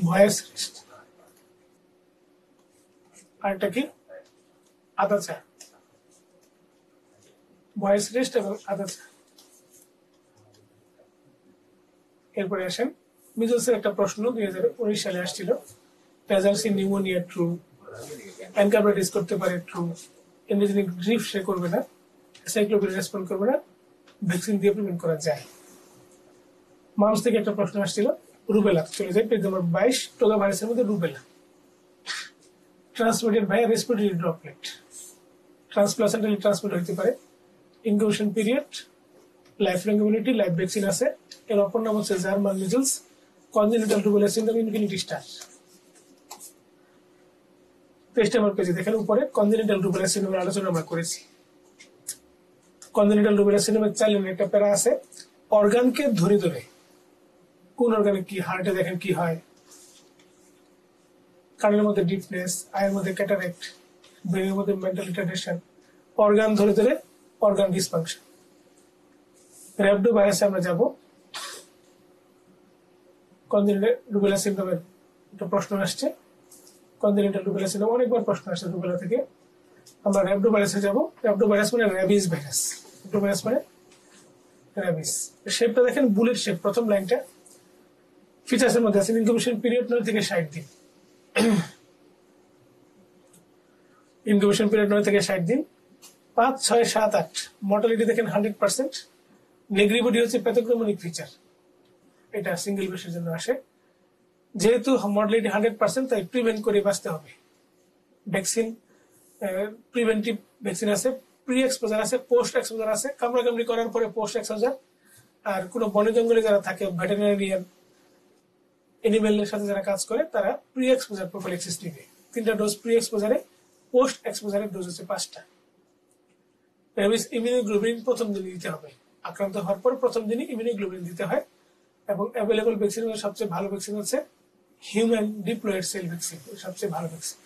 Voice rest. আরেকটা কি? আদা চা। ভয়েস রেস্ট এবং আদা চা। এরপরে আসেন মিজলসের একটা প্রশ্ন 2019 সালে আসছিল। প্রেজান্সি নিউমোনিয়া ট্রু, এনকার্বাইটিস করতে পারে ট্রু, এন্ডোজেনিক ড্রিফ সে করবে না, সাইক্লোপিন রেসপন্ড করবে না, ভ্যাকসিন দিয়ে প্রিভেন্ট করা যায়। মানুষ থেকে একটা প্রশ্ন আসছিল রুবেলা। চলে যায় পেজ নম্বর 22। টোগা ভাইরাসের মধ্যে rubella transmitted by respiratory droplet, transplacentally transmit হতে পারে। Incubation period, life long immunity, life vaccine আছে। এর অপর নাম হচ্ছে German measles, congenital rubella syndrome, infinity star. Page number পেজে দেখেন উপরে কনজেনিটাল রুবেলা সিনড্রোমের আলোচনা আমরা করেছি। কনজেনিটাল রুবেলা সিনড্রোমের 4 লাইনের একটা প্যারা আছে। অর্গানকে ধরে ধরে কোন অর্গানে কি, হার্টে দেখেন কি হয়, কানের মধ্যে ডিপনেস, আয়ের মধ্যে ক্যাটারেক্ট, ব্রেনের মধ্যে মেন্টাল রিটার্ডেশন, অর্গান ধরে ধরে অর্গান ডিসফাংশন। র‍্যাবডো ভাইরাসে আমরা যাব। কনজেনিটাল রুবেলা সিনড্রোমের একটা প্রশ্ন আসছে। কনজেনিটাল রুবেলা সিনড্রোম অনেকবার প্রশ্ন আসছে রুবেলা থেকে। আমরা র‍্যাবডো ভাইরাসে যাব। র‍্যাবডো ভাইরাস মানে র্যাবিস ভাইরাস। র‍্যাবডো ভাইরাস মানে র্যাবিস। শেপটা দেখেন বুলেট শেপ। প্রথম লাইনটা ফিচার্সের মধ্যে আছে ইনকিউবেশন পিরিয়ড 9 থেকে 60 দিন। ইনকিউবেশন পিরিয়ড 9 থেকে 60 দিন। 5, 6, 7, 8 মর্টালিটি দেখেন 100%। নেগ্রিবডি হচ্ছে প্যাথোগ্নোমোনিক ফিচার, এটা সিঙ্গেল বেসের জন্য আসে। যেহেতু মর্টালিটি 100%, তাই প্রিভেন্ট করে বাঁচতে হবে। ভ্যাকসিন, প্রিভেন্টিভ ভ্যাকসিন আছে, প্রি এক্সপোজার আছে, পোস্ট এক্সপোজার আছে। কামড়াকামড়ি করার পরে পোস্ট এক্সপোজার। আর কোনো বনে জঙ্গলে যারা থাকে, ভেটেরিনারিয়ান এনিমেলের সাথে যারা কাজ করে, তারা প্রি এক্সপোজার প্রোফিল্যাক্সিস নিবে। 3টা ডোজ প্রি এক্সপোজারে, পোস্ট এক্সপোজারের ডোজ হচ্ছে 5টা। র্যাবিস ইমিউনোগ্লোবিন প্রথম দিনই দিতে হবে। আক্রান্ত হওয়ার পর প্রথম দিনই ইমিউনোগ্লোবিন দিতে হয়। এবং অ্যাভেলেবল ভ্যাকসিন সবচেয়ে ভালো ভ্যাকসিন হচ্ছে হিউম্যান ডিপ্লয়েড সেল ভ্যাকসিন, সবচেয়ে ভালো vaccine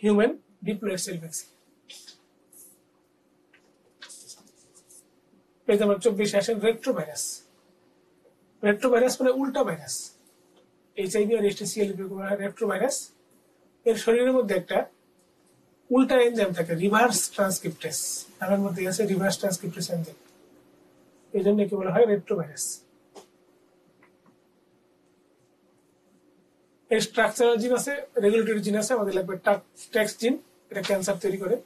human diploid cell vaccine. Page number 24 আসেন রেট্রোভাইরাস। রেট্রোভাইরাস মানে উল্টা ভাইরাস। এইচআইভি আর এসটিসিএল রেট্রোভাইরাস। এর শরীরের মধ্যে একটা উল্টা এনজাইম থাকে, রিভার্স ট্রান্সক্রিপ্টেস নামের মধ্যে আছে রিভার্স ট্রান্সক্রিপ্টেস এনজাইম। এই জন্য কি বলা হয় রেট্রোভাইরাস। এর স্ট্রাকচারাল জিন আছে, রেগুলেটরি জিন আছে। আমাদের লাগবে ট্যাক্স জিন, এটা ক্যান্সার তৈরি করে।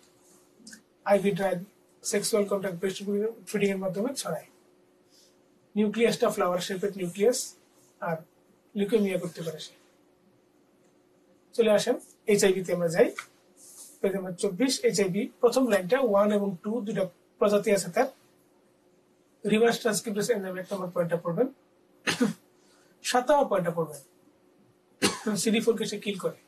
IV drug, sexual contact, breast feeding এর মাধ্যমে ছড়ায়। নিউক্লিয়াসটা ফ্লাওয়ার শেপের নিউক্লিয়াস, আর লিউকেমিয়া করতে পারে সে। চলে আসেন এইচআইভি তে আমরা যাই। Page number 24। এইচআইভি প্রথম লাইনটা 1 এবং 2 দুটা প্রজাতি আছে তার। রিভার্স ট্রান্সক্রিপ্টেস এনজাইম 1 নম্বর পয়েন্টটা পড়বেন। 7 নম্বর পয়েন্টটা পড়বেন। CD4 কে সে কিল করে।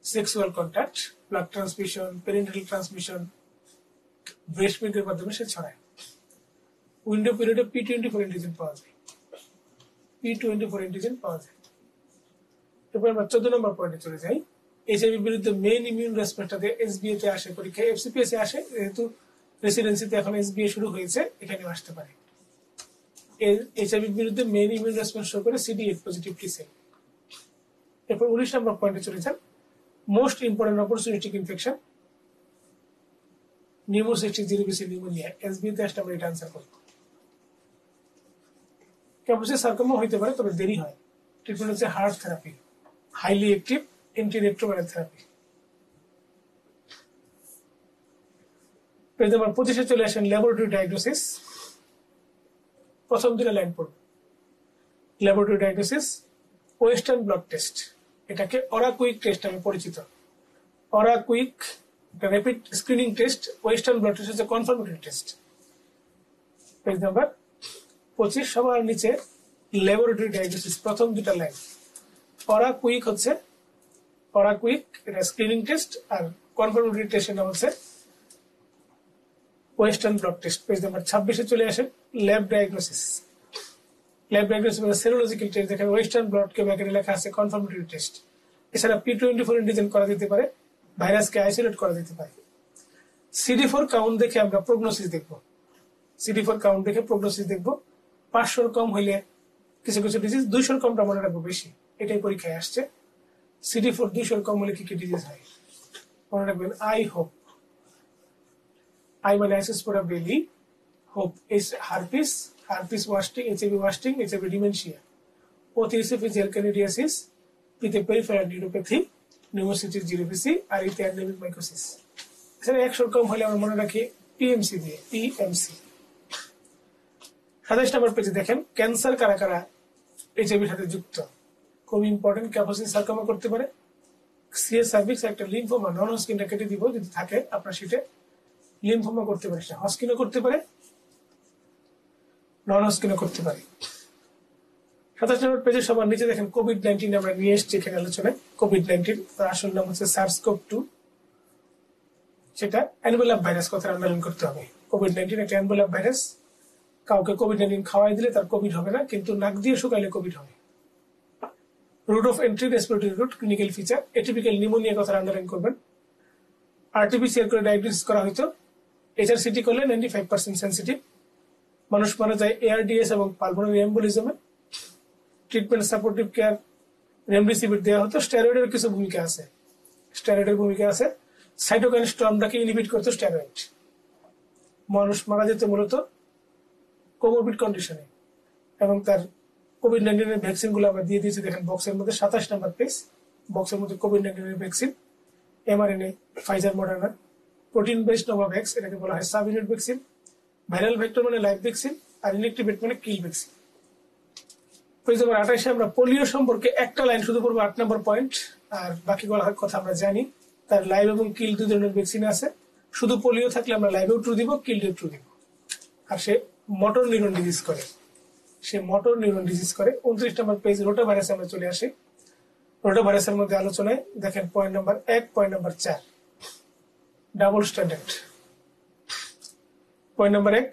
Sexual contact, blood transmission, parenteral transmission, breast মিল্কের মাধ্যমে সে ছড়ায়। উইন্ডো পিরিয়ডে P24 অ্যান্টিজেন পাওয়া যায়। P24 অ্যান্টিজেন পাওয়া যায়। এরপর আমরা 14 নম্বর পয়েন্টে চলে যাই। এইচআইভি বিরুদ্ধে মেইন ইমিউন রেসপন্সটাতে এসবিএ তে আসে, পরীক্ষায় এফসিপিএস এ আসে। যেহেতু রেসিডেন্সিতে এখন এসবিএ শুরু হয়েছে, এখানে আসতে পারে। এইচআইভি বিরুদ্ধে মেইন ইমিউন রেসপন্স শো করে CD8 পজিটিভ টি সেল। এরপর 19 নম্বর পয়েন্টে চলে যান। Most important opportunistic infection pneumocystis jirovecii pneumonia. SBA তে আসলে আমরা এটা আনসার করব। ক্যাপসিস সার্কোমা হইতে পারে, তবে দেরি হয়। ট্রিটমেন্ট হচ্ছে HAART therapy, highly active antiretroviral therapy. Page number 25 চলে আসেন ল্যাবরেটরি ডায়াগনোসিস। প্রথম দুটো লাইন পড়ব। Laboratory diagnosis, western blot test, এটাকে অরাকুইক টেস্ট নামে পরিচিত। OraQuick rapid screening test, western blot test হচ্ছে কনফার্মেটরি টেস্ট। পেজ নাম্বার 25 সবার নিচে ল্যাবরেটরি ডায়াগনোসিস প্রথম দুটা লাইন। অরাকুইক হচ্ছে অরাকুইক, এটা স্ক্রিনিং টেস্ট, আর কনফার্মেটরি টেস্টের নাম হচ্ছে western blot test. Page number 26-এ চলে আসেন। Lab diagnosis. ল্যাব ডায়াগনোসিস মানে সেরোলজিক্যাল টেস্ট, যেখানে ওয়েস্টার্ন ব্লটকে ব্র্যাকেটে লেখা আছে কনফার্মেটরি টেস্ট। এছাড়া P24 অ্যান্টিজেন করা যেতে পারে, ভাইরাসকে আইসোলেট করা যেতে পারে। CD4 কাউন্ট দেখে আমরা প্রগনোসিস দেখব। CD4 কাউন্ট দেখে প্রগনোসিস দেখব। 500 কম হইলে কিছু কিছু ডিজিজ, 200 কমটা মনে রাখবো বেশি, এটাই পরীক্ষায় আসছে। CD4 200 কম হলে কি কি ডিজিজ হয় মনে রাখবেন। আই হোপ, আই মানে আইসোস্পোরা বেলি, hope is herpes, herpes wasting, HIV wasting, HIV dementia, ওতে ইসোফেজিয়াল ক্যানিডিয়াসিস, পিতে পেরিফেরাল নিউরোপ্যাথি, নিউমোসিটিস জিরোপিসি, আর ইতে অ্যান্ডেমিক মাইকোসিস। এছাড়া 100 কম হলে আমরা মনে রাখি PMC দিয়ে, PMC। 27 নম্বর পেজে দেখেন ক্যান্সার কারা কারা HIV সাথে যুক্ত। খুব ইম্পর্টেন্ট, ক্যাপোসিন সার্কোমা করতে পারে, সিএস সার্ভিক্স, একটা লিম্ফোমা, নন হস্কিনটা কেটে দিব যদি থাকে আপনার শীটে, লিম্ফোমা করতে পারে, সেটা হস্কিনও করতে পারে, নন হস্কিনও করতে পারে। 27 নম্বর পেজে সবার নিচে দেখেন COVID-19 আমরা নিয়ে এসেছি এখানে আলোচনায়। COVID-19 তার আসল নাম হচ্ছে SARS-CoV-2, সেটা অ্যানভেলাপ ভাইরাস, কথা আন্ডারলাইন করতে হবে। COVID-19 একটা অ্যানভেলাপ ভাইরাস। কাউকে COVID-19 খাওয়াই দিলে তার কোভিড হবে না, কিন্তু নাক দিয়ে শুকাইলে কোভিড হবে। Route of entry respiratory route, clinical feature atypical pneumonia, কথা আন্ডারলাইন করবেন। RT-PCR করে ডায়াগনোসিস করা হয়তো, HRCT করলে 95% সেন্সিটিভ। মানুষ মারা যায় ARDS এবং পালমোনারি এম্বোলিজমে। ট্রিটমেন্ট সাপোর্টিভ কেয়ার রেমডেসিভির দেওয়া হতো। স্টেরয়েডের কিছু ভূমিকা আছে, স্টেরয়েডের ভূমিকা আছে। সাইটোকাইন স্টর্মটাকে ইনহিবিট করতো স্টেরয়েড। মানুষ মারা যেত মূলত কোমরবিড কন্ডিশনে, এবং তার COVID-19 এর ভ্যাকসিন গুলো আমরা দিয়ে দিয়েছি দেখেন বক্সের মধ্যে। 27 নম্বর পেজ, বক্সের মধ্যে COVID-19 এর vaccine, mRNA, Pfizer, Moderna. Protein based Novavax, এটাকে বলা হয় sub unit vaccine. Viral vector মানে লাইভ ভ্যাকসিন, আর ইনএক্টিভেট মানে কিল ভ্যাকসিন। পেজ নাম্বার 28-এ আমরা পোলিও সম্পর্কে একটা লাইন শুধু পড়বো, 8 নম্বর পয়েন্ট, আর বাকি কথা আমরা জানি। তার লাইভ এবং কিল 2 ধরনের ভ্যাকসিন আছে। শুধু পোলিও থাকলে আমরা লাইভেও ট্রু দিব, কিলডেও ট্রু দিব। আর সে মোটর নিউরন ডিজিজ করে, 29 নম্বর পেজ রোটা ভাইরাস আমরা চলে আসি। রোটা ভাইরাসের মধ্যে আলোচনায় দেখেন point number 1, point number 4, double stranded. Point number 1,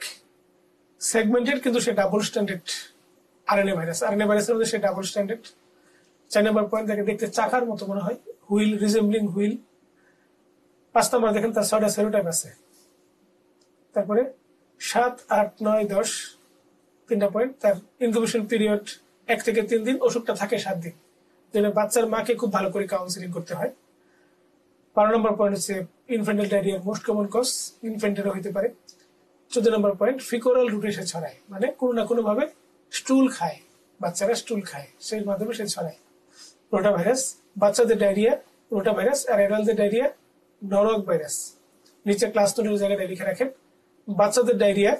segmented কিন্তু সে double stranded RNA virus. RNA ভাইরাসের মধ্যে সে ডাবল স্ট্যান্ডার্ড। 4 নম্বর পয়েন্ট দেখতে চাকার মতো মনে হয়, হুইল, রিজেম্বলিং হুইল। 5 নম্বর দেখেন তার 6টা সেরোটাইপ আছে। তারপরে 7, 8, 9, 10 3টা পয়েন্ট। তার ইনকিউবেশন পিরিয়ড 1 থেকে 3 দিন, ওষুধটা থাকে 7 দিন। যেন বাচ্চার মাকে খুব ভালো করে কাউন্সিলিং করতে হয়। 12 নম্বর পয়েন্ট হচ্ছে ইনফ্যান্টাইল ডায়রিয়ার মোস্ট কমন কজ, ইনফ্যান্টেরও হতে পারে। 14 নম্বর পয়েন্ট ফিকোরাল রুটে সে ছড়ায়, মানে কোনো না কোনো ভাবে স্টুল খায়, বাচ্চারা স্টুল খায়, সেই মাধ্যমে সে ছড়ায়। রোটা ভাইরাস, বাচ্চাদের ডায়রিয়া রোটা ভাইরাস, আর অ্যাডাল্টদের ডায়রিয়া নরক ভাইরাস। নিচে ক্লাস নোটের জায়গায় লিখে রাখেন, বাচ্চাদের ডায়রিয়া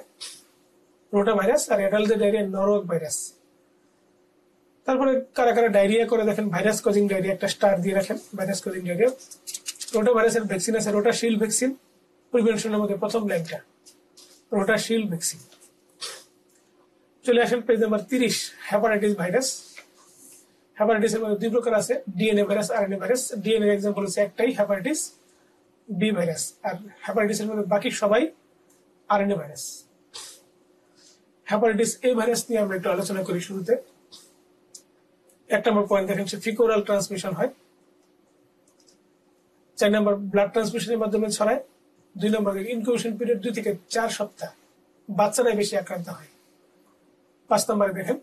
রোটা ভাইরাস, আর অ্যাডাল্টদের ডায়রিয়া নরক ভাইরাস। তারপরে কারা কারা ডায়রিয়া করে দেখেন, ভাইরাস কজিং ডায়রিয়া একটা স্টার দিয়ে রাখেন, ভাইরাস কজিং ডায়রিয়া। রোটা ভাইরাসের ভ্যাকসিন আছে, রোটা শিল্ড ভ্যাকসিন, প্রিভেনশনের মধ্যে প্রথম লাইনটা রোটা শিল্ড ভ্যাকসিন। চলে আসেন পেজ নাম্বার 30, হেপাটাইটিস ভাইরাস। হেপাটাইটিসের মধ্যে 2 প্রকার আছে, DNA virus, RNA virus. DNA example হচ্ছে একটাই, হেপাটাইটিস বি ভাইরাস, আর হেপাটাইটিসের মধ্যে বাকি সবাই RNA virus. Hepatitis A virus নিয়ে আমরা একটু আলোচনা করি শুরুতে। 1 নম্বর পয়েন্ট দেখেন, সে ফিকোরাল ট্রান্সমিশন হয়। 4 নম্বর ব্লাড ট্রান্সমিশনের মাধ্যমে ছড়ায়। 2 নম্বর ইনকিউবেশন পিরিয়ড 2 থেকে 4 সপ্তাহ, বাচ্চারাই বেশি আক্রান্ত হয়। 5 নম্বরে দেখেন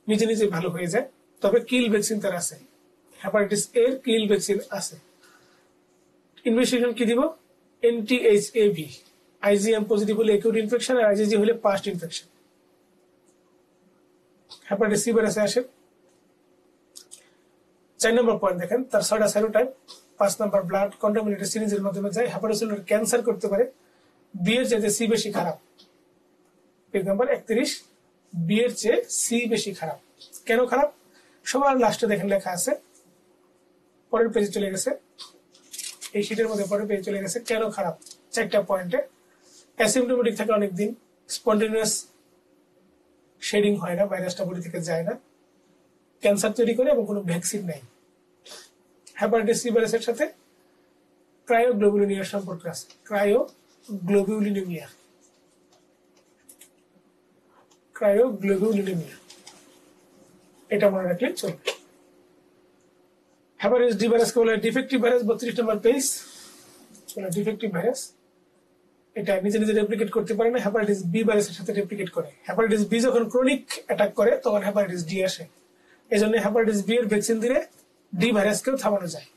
নিজে নিজে ভালো হয়ে যায়, তবে কিল ভ্যাকসিন তার আছে, হেপাটাইটিস এর কিল ভ্যাকসিন আছে। ইনভেস্টিগেশন কি দিব, NTHAV, IgM পজিটিভ হলে একিউট ইনফেকশন, আর IgG হলে পাস্ট ইনফেকশন। হেপাটাইটিস সি ভাইরাসে আসে। 4 নম্বর পয়েন্ট দেখেন, তার 6টা সেরোটাইপ। 5 নম্বর ব্লাড কন্টামিনেটেড সিরিজের মাধ্যমে যায়, হেপাটোসেলুলার ক্যান্সার করতে পারে। বি এর চেয়ে সি বেশি খারাপ। পেজ নাম্বার 31, বি এর চেয়ে সি বেশি খারাপ। কেন খারাপ সবার লাস্টে দেখেন লেখা আছে, পরের পেজে চলে গেছে, এই শীটের মধ্যে পরের পেজে চলে গেছে। কেন খারাপ 4টা পয়েন্টে। অ্যাসিম্পটোমেটিক থাকে অনেকদিন, স্পন্টেনিয়াস শেডিং হয় না, ভাইরাসটা বডি থেকে যায় না, ক্যান্সার তৈরি করে এবং কোনো ভ্যাকসিন নাই। হেপাটাইটিস সি ভাইরাসের সাথে ক্রায়োগ্লোবুলিনিয়ার সম্পর্ক আছে, ক্রায়োগ্লোবুলিনিমিয়া, ক্রায়োগ্লোবুলিনিমিয়া, এটা মনে রাখলে চলবে। হেপাটাইটিস ডি ভাইরাসকে বলা হয় ডিফেক্টিভ ভাইরাস, 32 নম্বর পেজ। ডিফেক্টিভ ভাইরাস এটা নিজে নিজে রেপ্লিকেট করতে পারে না, হেপাটাইটিস বি ভাইরাসের সাথে রেপ্লিকেট করে। হেপাটাইটিস বি যখন ক্রনিক অ্যাটাক করে তখন হেপাটাইটিস ডি আসে। এই জন্য হেপাটাইটিস বি এর ভ্যাকসিন দিলে ডি ভাইরাসকেও থামানো যায়,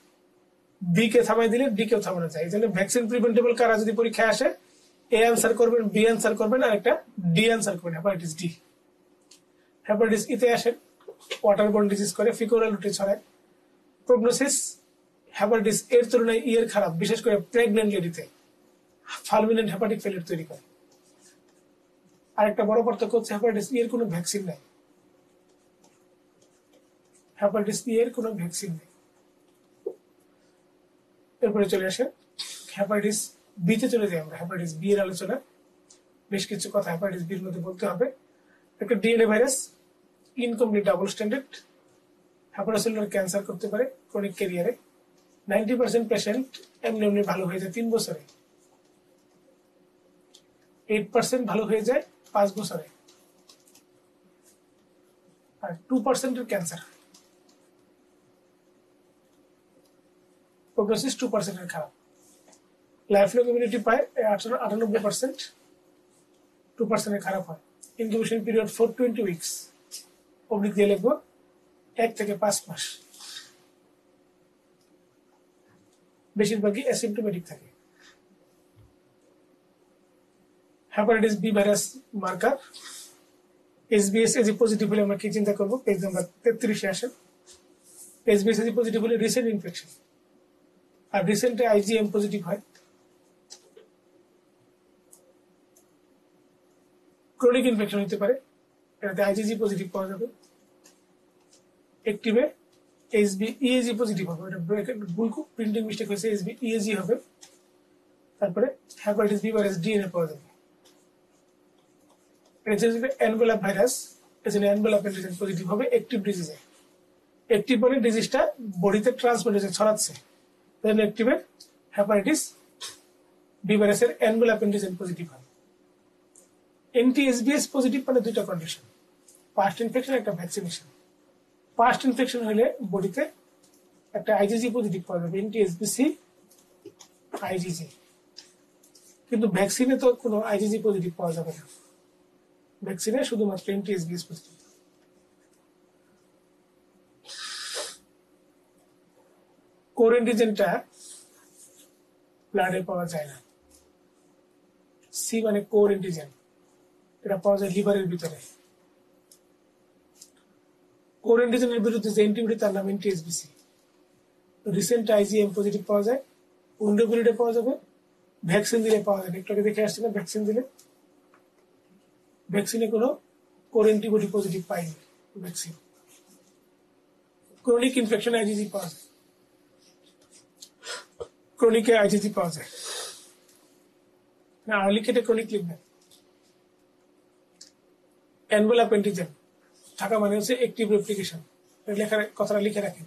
বি কে থামাই দিলে ডি কেও থামানো যায়। এই জন্য ভ্যাকসিন প্রিভেন্টেবল কারা যদি পরীক্ষায় আসে, এ আনসার করবেন, বি আনসার করবেন, আর একটা ডি আনসার করবেন, হেপাটাইটিস ডি। হেপাটাইটিস ইতে আসে, ওয়াটারবোর্ন ডিজিজ করে, ফিকোরাল রুটে ছড়ায়। প্রগনোসিস হেপাটাইটিস এর তুলনায় ই এর খারাপ, বিশেষ করে প্রেগন্যান্ট লেডিতে ফালমিনেন্ট হেপাটিক ফেলিয়ার তৈরি করে। আরেকটা বড় পার্থক্য হচ্ছে হেপাটাইটিস ই এর কোনো ভ্যাকসিন নাই, হেপাটাইটিস ই এর কোনো ভ্যাকসিন নেই। এরপরে চলে আসে হেপাটাইটিস বি তে চলে যাই আমরা। হেপাটাইটিস বি এর আলোচনা, বেশ কিছু কথা হেপাটাইটিস বি এর মধ্যে বলতে হবে। একটা DNA virus, incomplete double standard, hepatocellular cancer করতে পারে ক্রনিক ক্যারিয়ারে। 90% পেশেন্ট এমনি এমনি ভালো হয়ে যায় 3 বছরে, 8% ভালো হয়ে যায় 5 বছরে, আর 2% এর ক্যান্সার। প্রগনোসিস 2% এর খারাপ। লাইফ লং ইমিউনিটি পায় 98%, 2% এর খারাপ হয়। ইনকিউবেশন পিরিয়ড 420 উইকস, অবলিক দিয়ে লিখবো 1 থেকে 5 মাস। বেশিরভাগই অ্যাসিম্পটোমেটিক থাকে। Hepatitis B virus marker SBS AG positive হলে আমরা কি চিন্তা করবো? পেজ নাম্বার 33 আসেন। এসবিএস এজি পজিটিভ হলে রিসেন্ট ইনফেকশন, আর রিসেন্টে আইজিএম পজিটিভ হয়। ক্রনিক ইনফেকশন হতে পারে, এটাতে আইজিজি পজিটিভ পাওয়া যাবে। অ্যাক্টিভে এইচবি ইএজি পজিটিভ হবে, এটা ভুল প্রিন্টিং মিস্টেক হয়েছে, এইচবি ইএজি হবে। তারপরে হেপাটাইটিস বি ভাইরাস ডিএনএ পাওয়া যাবে। এটা যদি এনভেলাপ ভাইরাস, এজন্য এনভেলাপ অ্যান্টিজেন পজিটিভ হবে অ্যাক্টিভ ডিজিজে। অ্যাক্টিভ মানে ডিজিজটা বডিতে ট্রান্সমিট হচ্ছে, ছড়াচ্ছে, দেন অ্যাক্টিভে হেপাটাইটিস বি ভাইরাসের এনভেলাপ অ্যান্টিজেন পজিটিভ হয়। এনটিএসবিএস পজিটিভ মানে দুইটা কন্ডিশন, পাস্ট ইনফেকশন, একটা ভ্যাকসিনেশন। পাস্ট ইনফেকশন হলে বডিতে একটা আইজিজি পজিটিভ পাওয়া যাবে, এনটিএসবিসি আইজিজি। কিন্তু ভ্যাকসিনে তো কোনো আইজিজি পজিটিভ পাওয়া যাবে না, ভ্যাকসিনে শুধুমাত্র এনটিএসবিএস পজিটিভ। কোর অ্যান্টিজেনটা ব্লাডে পাওয়া যায় না, সি মানে কোর অ্যান্টিজেন, এটা পাওয়া যায় লিভারের ভিতরে। কোর অ্যান্টিজেনের বিরুদ্ধে যে অ্যান্টিবডি তার নাম এনটিএসবিসি। রিসেন্ট আইজিএম পজিটিভ পাওয়া যায়, উইন্ডো পিরিয়ডে পাওয়া যাবে, ভ্যাকসিন দিলে পাওয়া যাবে। একটু আগে দেখে আসছে না, ভ্যাকসিন দিলে, ভ্যাকসিনে কোনো কোর অ্যান্টিবডি পজিটিভ পাইনি ভ্যাকসিন। ক্রনিক ইনফেকশন আইজিজি পাওয়া যায়, ক্রনিকে আইজিজি পাওয়া যায় না, আর্লি কেটে ক্রনিক লিখবেন। এনভেলাপ অ্যান্টিজেন থাকা মানে হচ্ছে অ্যাক্টিভ রেপ্লিকেশন, লেখার কথাটা লিখে রাখেন।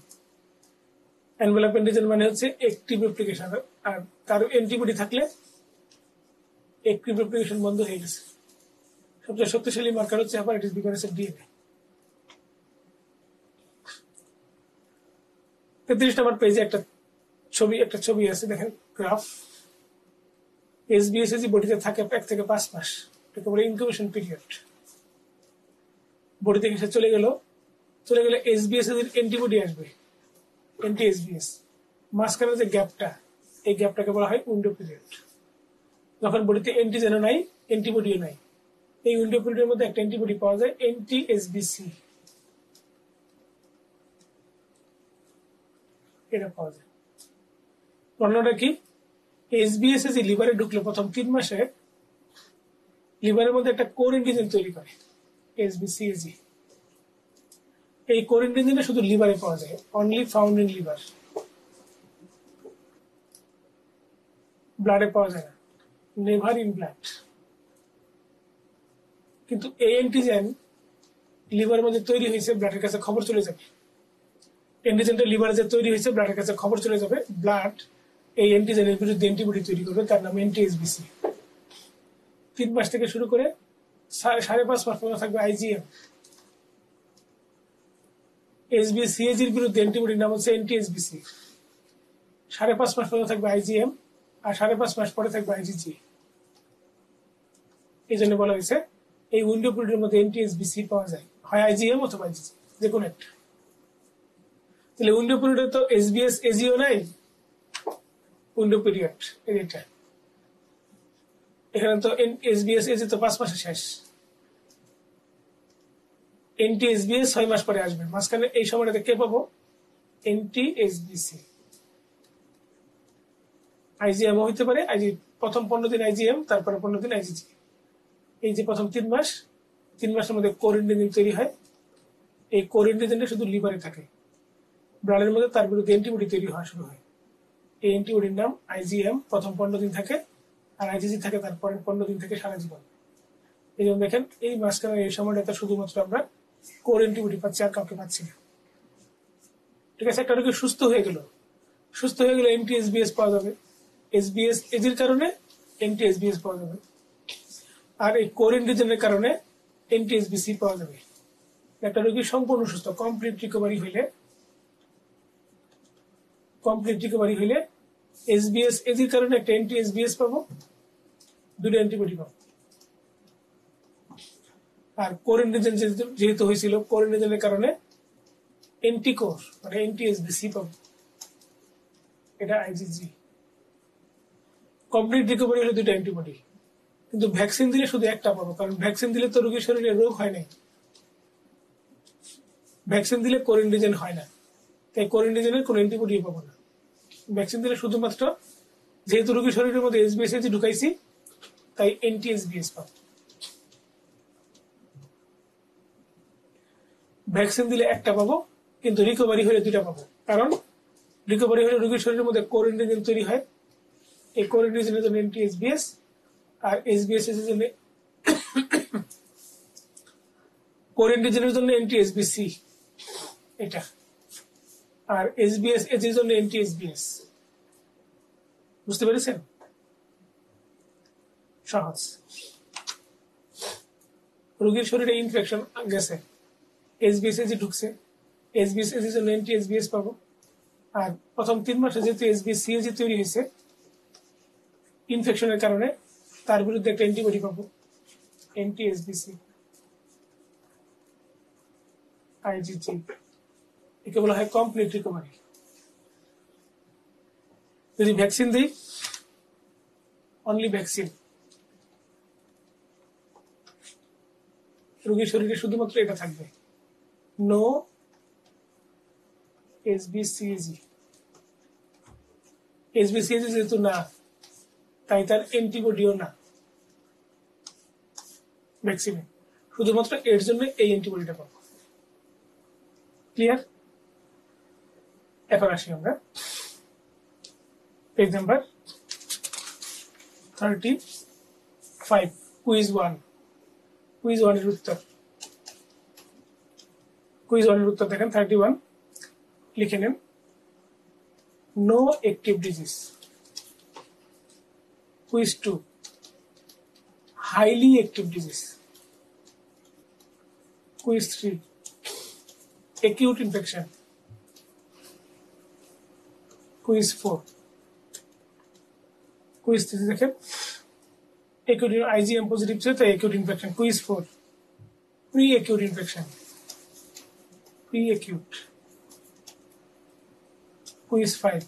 এনভেলাপ অ্যান্টিজেন মানে হচ্ছে অ্যাক্টিভ রেপ্লিকেশন, আর তার অ্যান্টিবডি থাকলে অ্যাক্টিভ রেপ্লিকেশন বন্ধ হয়ে গেছে। সবচেয়ে শক্তিশালী মার্কার হচ্ছে হেপাটাইটিস বি ভাইরাসের ডিএনএ। 33 নম্বর পেজে একটা ছবি আছে, দেখেন গ্রাফ। এসবিএসএজি বডিতে থাকে 1 থেকে 5 মাস, এটাকে বলে ইনকিউবেশন পিরিয়ড। বডি থেকে সে চলে গেলে এসবিএসএজি অ্যান্টিবডি আসবে, এনটিএসবিএস। মাঝখানে যে গ্যাপটা, এই গ্যাপটাকে বলা হয় উইন্ডো পিরিয়ড। যখন বডিতে অ্যান্টিজেনও নাই, অ্যান্টিবডিও নাই, এই উইন্ডো পিরিয়ডের মধ্যে একটা অ্যান্টিবডি পাওয়া যায়, এনটিএসবিসি, এটা পাওয়া যায়। অন্যটা কি? এসবিএসএজি লিভারে ঢুকলে প্রথম 3 মাসে লিভারের মধ্যে একটা কোর অ্যান্টিজেন তৈরি করে, এসবিসিএজি। এই কোর অ্যান্টিজেনটা শুধু লিভারে পাওয়া যায়, অনলি ফাউন্ড ইন লিভার, ব্লাডে পাওয়া যায় না, নেভার ইন ব্লাড। কিন্তু এই অ্যান্টিজেন লিভারের মধ্যে তৈরি হয়েছে, ব্লাডের কাছে খবর চলে যাবে। অ্যান্টিজেনটা লিভারে যে তৈরি হয়েছে, ব্লাডের কাছে খবর চলে যাবে, ব্লাড এই অ্যান্টিজেনের বিরুদ্ধে অ্যান্টিবডি তৈরি করবে, তার নাম এনটিএসবিসি। 3 মাস থেকে শুরু করে 5.5 মাস পর্যন্ত থাকবে আইজিএম। এসবিসিএজির বিরুদ্ধে অ্যান্টিবডির নাম হচ্ছে এনটিএসবিসি। 5.5 মাস পর্যন্ত থাকবে আইজিএম, আর 5.5 মাস পরে থাকবে আইজিজি। এই জন্য বলা হয়েছে এই উইন্ডো পিরিয়ডের মধ্যে এনটিএসবিসি পাওয়া যায়, হয় আইজিএম অথবা আইজিজি, যে কোনো একটা। তাহলে উইন্ডো পিরিয়ডে তো এসবিএস এজিও নাই, উইন্ডো পিরিয়ড এটা। এখানে তো এসবিএস এজি তো 5 মাসে শেষ, এনটিএসবিএস 6 মাস পরে আসবে। মাঝখানে এই সময়টাতে কে পাবো? এনটিএসবিসি। আইজিএম হইতে পারে, প্রথম 15 দিন আইজিএম, তারপরে 15 দিন আইজিজি। এই যে প্রথম 3 মাস, 3 মাসের মধ্যে কোর অ্যান্টিজেন তৈরি হয়। এই কোর অ্যান্টিজেনটা শুধু লিভারে থাকে, ব্লাডের মধ্যে তার বিরুদ্ধে অ্যান্টিবডি তৈরি হওয়া শুরু হয়। এই অ্যান্টিবডির নাম আইজিএম, প্রথম 15 দিন থাকে, আর আইজিজি থাকে তার পরের 15 দিন থেকে সারা জীবন। এই জন্য দেখেন এই মাঝখানে এই সময়টাতে শুধুমাত্র আমরা কোর অ্যান্টিবডি পাচ্ছি, আর কাউকে পাচ্ছি না। ঠিক আছে, একটা রোগী সুস্থ হয়ে গেল, এনটিএসবিএস পাওয়া যাবে, এসবিএস এজির কারণে এনটিএসবিএস পাওয়া যাবে, আর এই কোর অ্যান্টিজেনের কারণে এনটিএসবিসি পাওয়া যাবে। একটা রোগী সম্পূর্ণ সুস্থ, কমপ্লিট রিকভারি হইলে এসবিএস এজির কারণে একটা এনটিএসবিএস পাবো, 2টা অ্যান্টিবডি পাবো। আর কোর অ্যান্টিজেন যেহেতু হয়েছিল, কোর অ্যান্টিজেনের কারণে এন্টিকোর মানে এনটিএসবিসি পাবো, এটা আইজিজি। কমপ্লিট রিকভারি হলে 2টা অ্যান্টিবডি, কিন্তু ভ্যাকসিন দিলে শুধু একটা পাবো, কারণ ভ্যাকসিন দিলে তো রোগীর শরীরে রোগ হয় নাই, ভ্যাকসিন দিলে কোর অ্যান্টিজেন হয় না, তাই কোর অ্যান্টিজেনের কোনো অ্যান্টিবডি পাবো না। ভ্যাকসিন দিলে শুধুমাত্র, যেহেতু রোগীর শরীরের মধ্যে এসবিএস ঢুকাইছি, তাই এনটিএসবিএস পাবো। ভ্যাকসিন দিলে একটা পাবো, কিন্তু রিকভারি হলে 2টা পাবো, কারণ রিকভারি হলে রোগীর শরীরের মধ্যে কোর অ্যান্টিজেন তৈরি হয়। এই কোর অ্যান্টিজেনের জন্য এনটিএসবিএস, আর এসবিএস এর জন্য কোর অ্যান্টিজেনের জন্য এনটিএসবিসি এটা, আর এসবিএস এর জন্য এনটিএসবিএস। বুঝতে পেরেছেন? সহজ। রোগীর শরীরে ইনফেকশন গেছে, এসবিএস এজি ঢুকছে, এসবিএস এর জন্য এনটিএসবিএস পাবো। আর প্রথম 3 মাসে যেহেতু এসবিএস সিএজি তৈরি হয়েছে ইনফেকশনের কারণে, তার বিরুদ্ধে একটা অ্যান্টিবডি পাবো, এনটিএসবিসি আইজিজি। একে বলা হয় কমপ্লিট রিকভারি। যদি ভ্যাকসিন দিই, অনলি ভ্যাকসিন, রোগীর শরীরে শুধুমাত্র এটা থাকবে, নো এসবিসিএজি। এসবিসিএজি যেহেতু না, তাই তার অ্যান্টিবডিও না ভ্যাকসিনে, শুধুমাত্র এর জন্য এই অ্যান্টিবডিটা পাবো। ক্লিয়ার? এখন আসি আমরা পেজ নাম্বার 35, কুইজ 1। কুইজ 1 এর উত্তর, দেখেন 31, লিখে নেন। No active disease. Quiz 2, highly active disease. Quiz 3, acute infection. Quiz 4, quiz 3 দেখেন, acute IgM পজিটিভ ছিল তাই acute infection। Quiz 4, pre-acute infection, pre-acute। Quiz 5,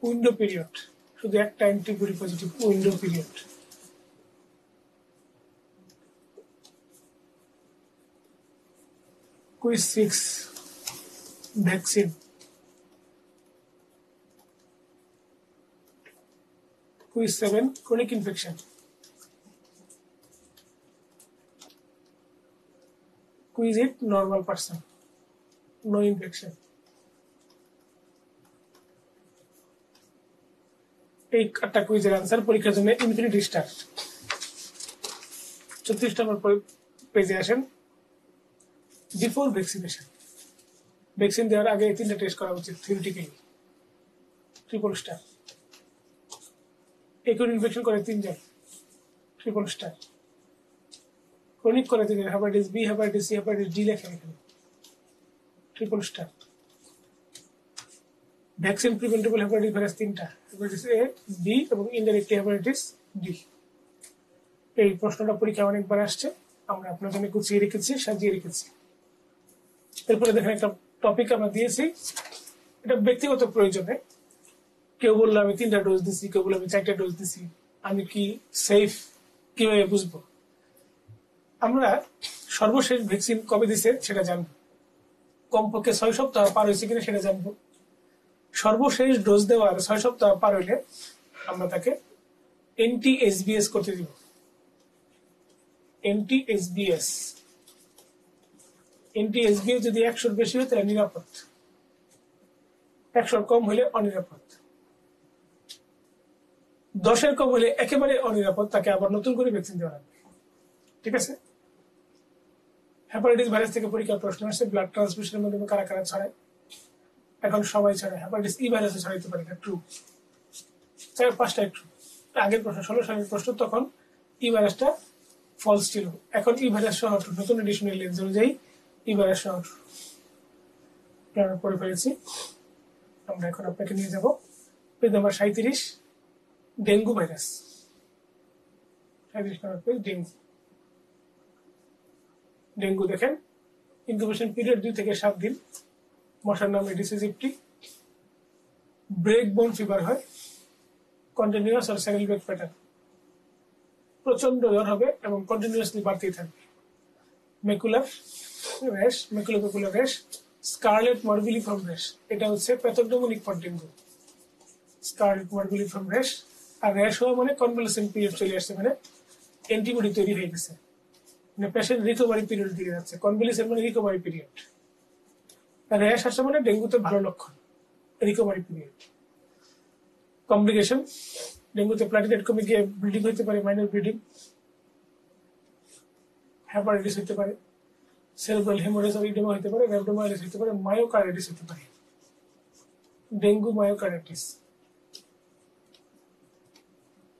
window period, শুধু একটা antibody positive, window period. Quiz 6, vaccine. Quiz 7, chronic infection। Quiz 8, normal person, no infection। এই 8টা কুইজের answer পরীক্ষার জন্য infinity star. 34 নম্বর পেজে আসেন। বিফোর ভ্যাকসিনেশন, ভ্যাকসিন দেওয়ার আগে 3টা টেস্ট করা উচিত theoretically, triple star. Acute infection করে 3 জন, ট্রিপল স্টার। ক্রনিক করে 3 জন, hepatitis B, hepatitis C, hepatitis D লেখেন এখানে, triple star. Vaccine preventable hepatitis virus 3টা, হেপাটাইটিস এ, বি এবং ইনডাইরেক্টলি হেপাটাইটিস ডি। এই প্রশ্নটা পরীক্ষা অনেকবার আসছে, আমরা আপনার জন্য গুছিয়ে রেখেছি, সাজিয়ে রেখেছি। এরপরে দেখেন একটা টপিক আমরা দিয়েছি, এটা ব্যক্তিগত প্রয়োজনে। কেউ বললো আমি 3টা ডোজ দিছি, কেউ বললো আমি 4টা ডোজ দিছি, আমি কি সেফ কিভাবে বুঝবো? আমরা সর্বশেষ ভ্যাকসিন কবে দিছে সেটা জানবো, কমপক্ষে 6 সপ্তাহ পার হয়েছে কিনা সেটা জানবো। সর্বশেষ ডোজ দেওয়ার 6 সপ্তাহ পার হইলে আমরা তাকে NT-SBS করতে দিব। NT-SBS যদি 100-র বেশি হয় তাহলে নিরাপদ, 100-র কম হলে অনিরাপদ, 10-এর কম হলে একেবারে অনিরাপদ, তাকে আবার নতুন করে ভ্যাকসিন দেওয়া হবে। ঠিক আছে? হেপাটাইটিস ভাইরাস থেকে পরীক্ষার প্রশ্ন আসছে, ব্লাড ট্রান্সমিশনের মাধ্যমে কারা কারা ছড়ায়? এখন সবাই ছড়ায়। হেপাটাইটিস ই ভাইরাসে ছড়াইতে পারে, ট্রু। 4-5টা ট্রু। আগের প্রশ্ন 16 সালের প্রশ্ন, তখন ই ভাইরাসটা ফলস ছিল, এখন ই ভাইরাস সহ নতুন এডিশনাল লেন্স অনুযায়ী ই ভাইরাস সহ আমরা পড়ে ফেলেছি। আমরা এখন আপনাকে নিয়ে যাব পেজ নাম্বার 37, ডেঙ্গু ভাইরাস। 37 নম্বর পেজ, ডেঙ্গু। ডেঙ্গু দেখেন, ইনকিউবেশন পিরিয়ড 2 থেকে 7 দিন, মশার নাম Aedes aegypti, break bone fever হয়, কন্টিনিউয়াস আর স্যানেল বেক প্যাটার্ন, প্রচন্ড জ্বর হবে এবং কন্টিনিউয়াসলি বাড়তেই থাকবে। Macular rash, maculopapular rash, scarlet morbilliform rash, এটা হচ্ছে pathognomonic for dengue. Scarlet morbilliform rash, আর র্যাশ হওয়া মানে কনভালসেন্ট পিরিয়ড চলে আসছে, মানে অ্যান্টিবডি তৈরি হয়ে গেছে, মানে পেশেন্ট রিকভারি পিরিয়ড দিয়ে যাচ্ছে। কনভালসেন্ট মানে রিকভারি পিরিয়ড, আর র্যাশ আসা মানে ডেঙ্গুতে ভালো লক্ষণ, রিকভারি পিরিয়ড। কমপ্লিকেশন, ডেঙ্গুতে প্লাটিলেট কমে গিয়ে ব্লিডিং হতে পারে, মাইনর ব্লিডিং, হেপাটাইটিস হতে পারে, সেরেব্রাল হেমোরেজ আর ইডেমা হতে পারে, রhabdomyolysis হতে পারে, মায়োকার্ডিটিস হতে পারে। ডেঙ্গু মায়োকার্ডিটিস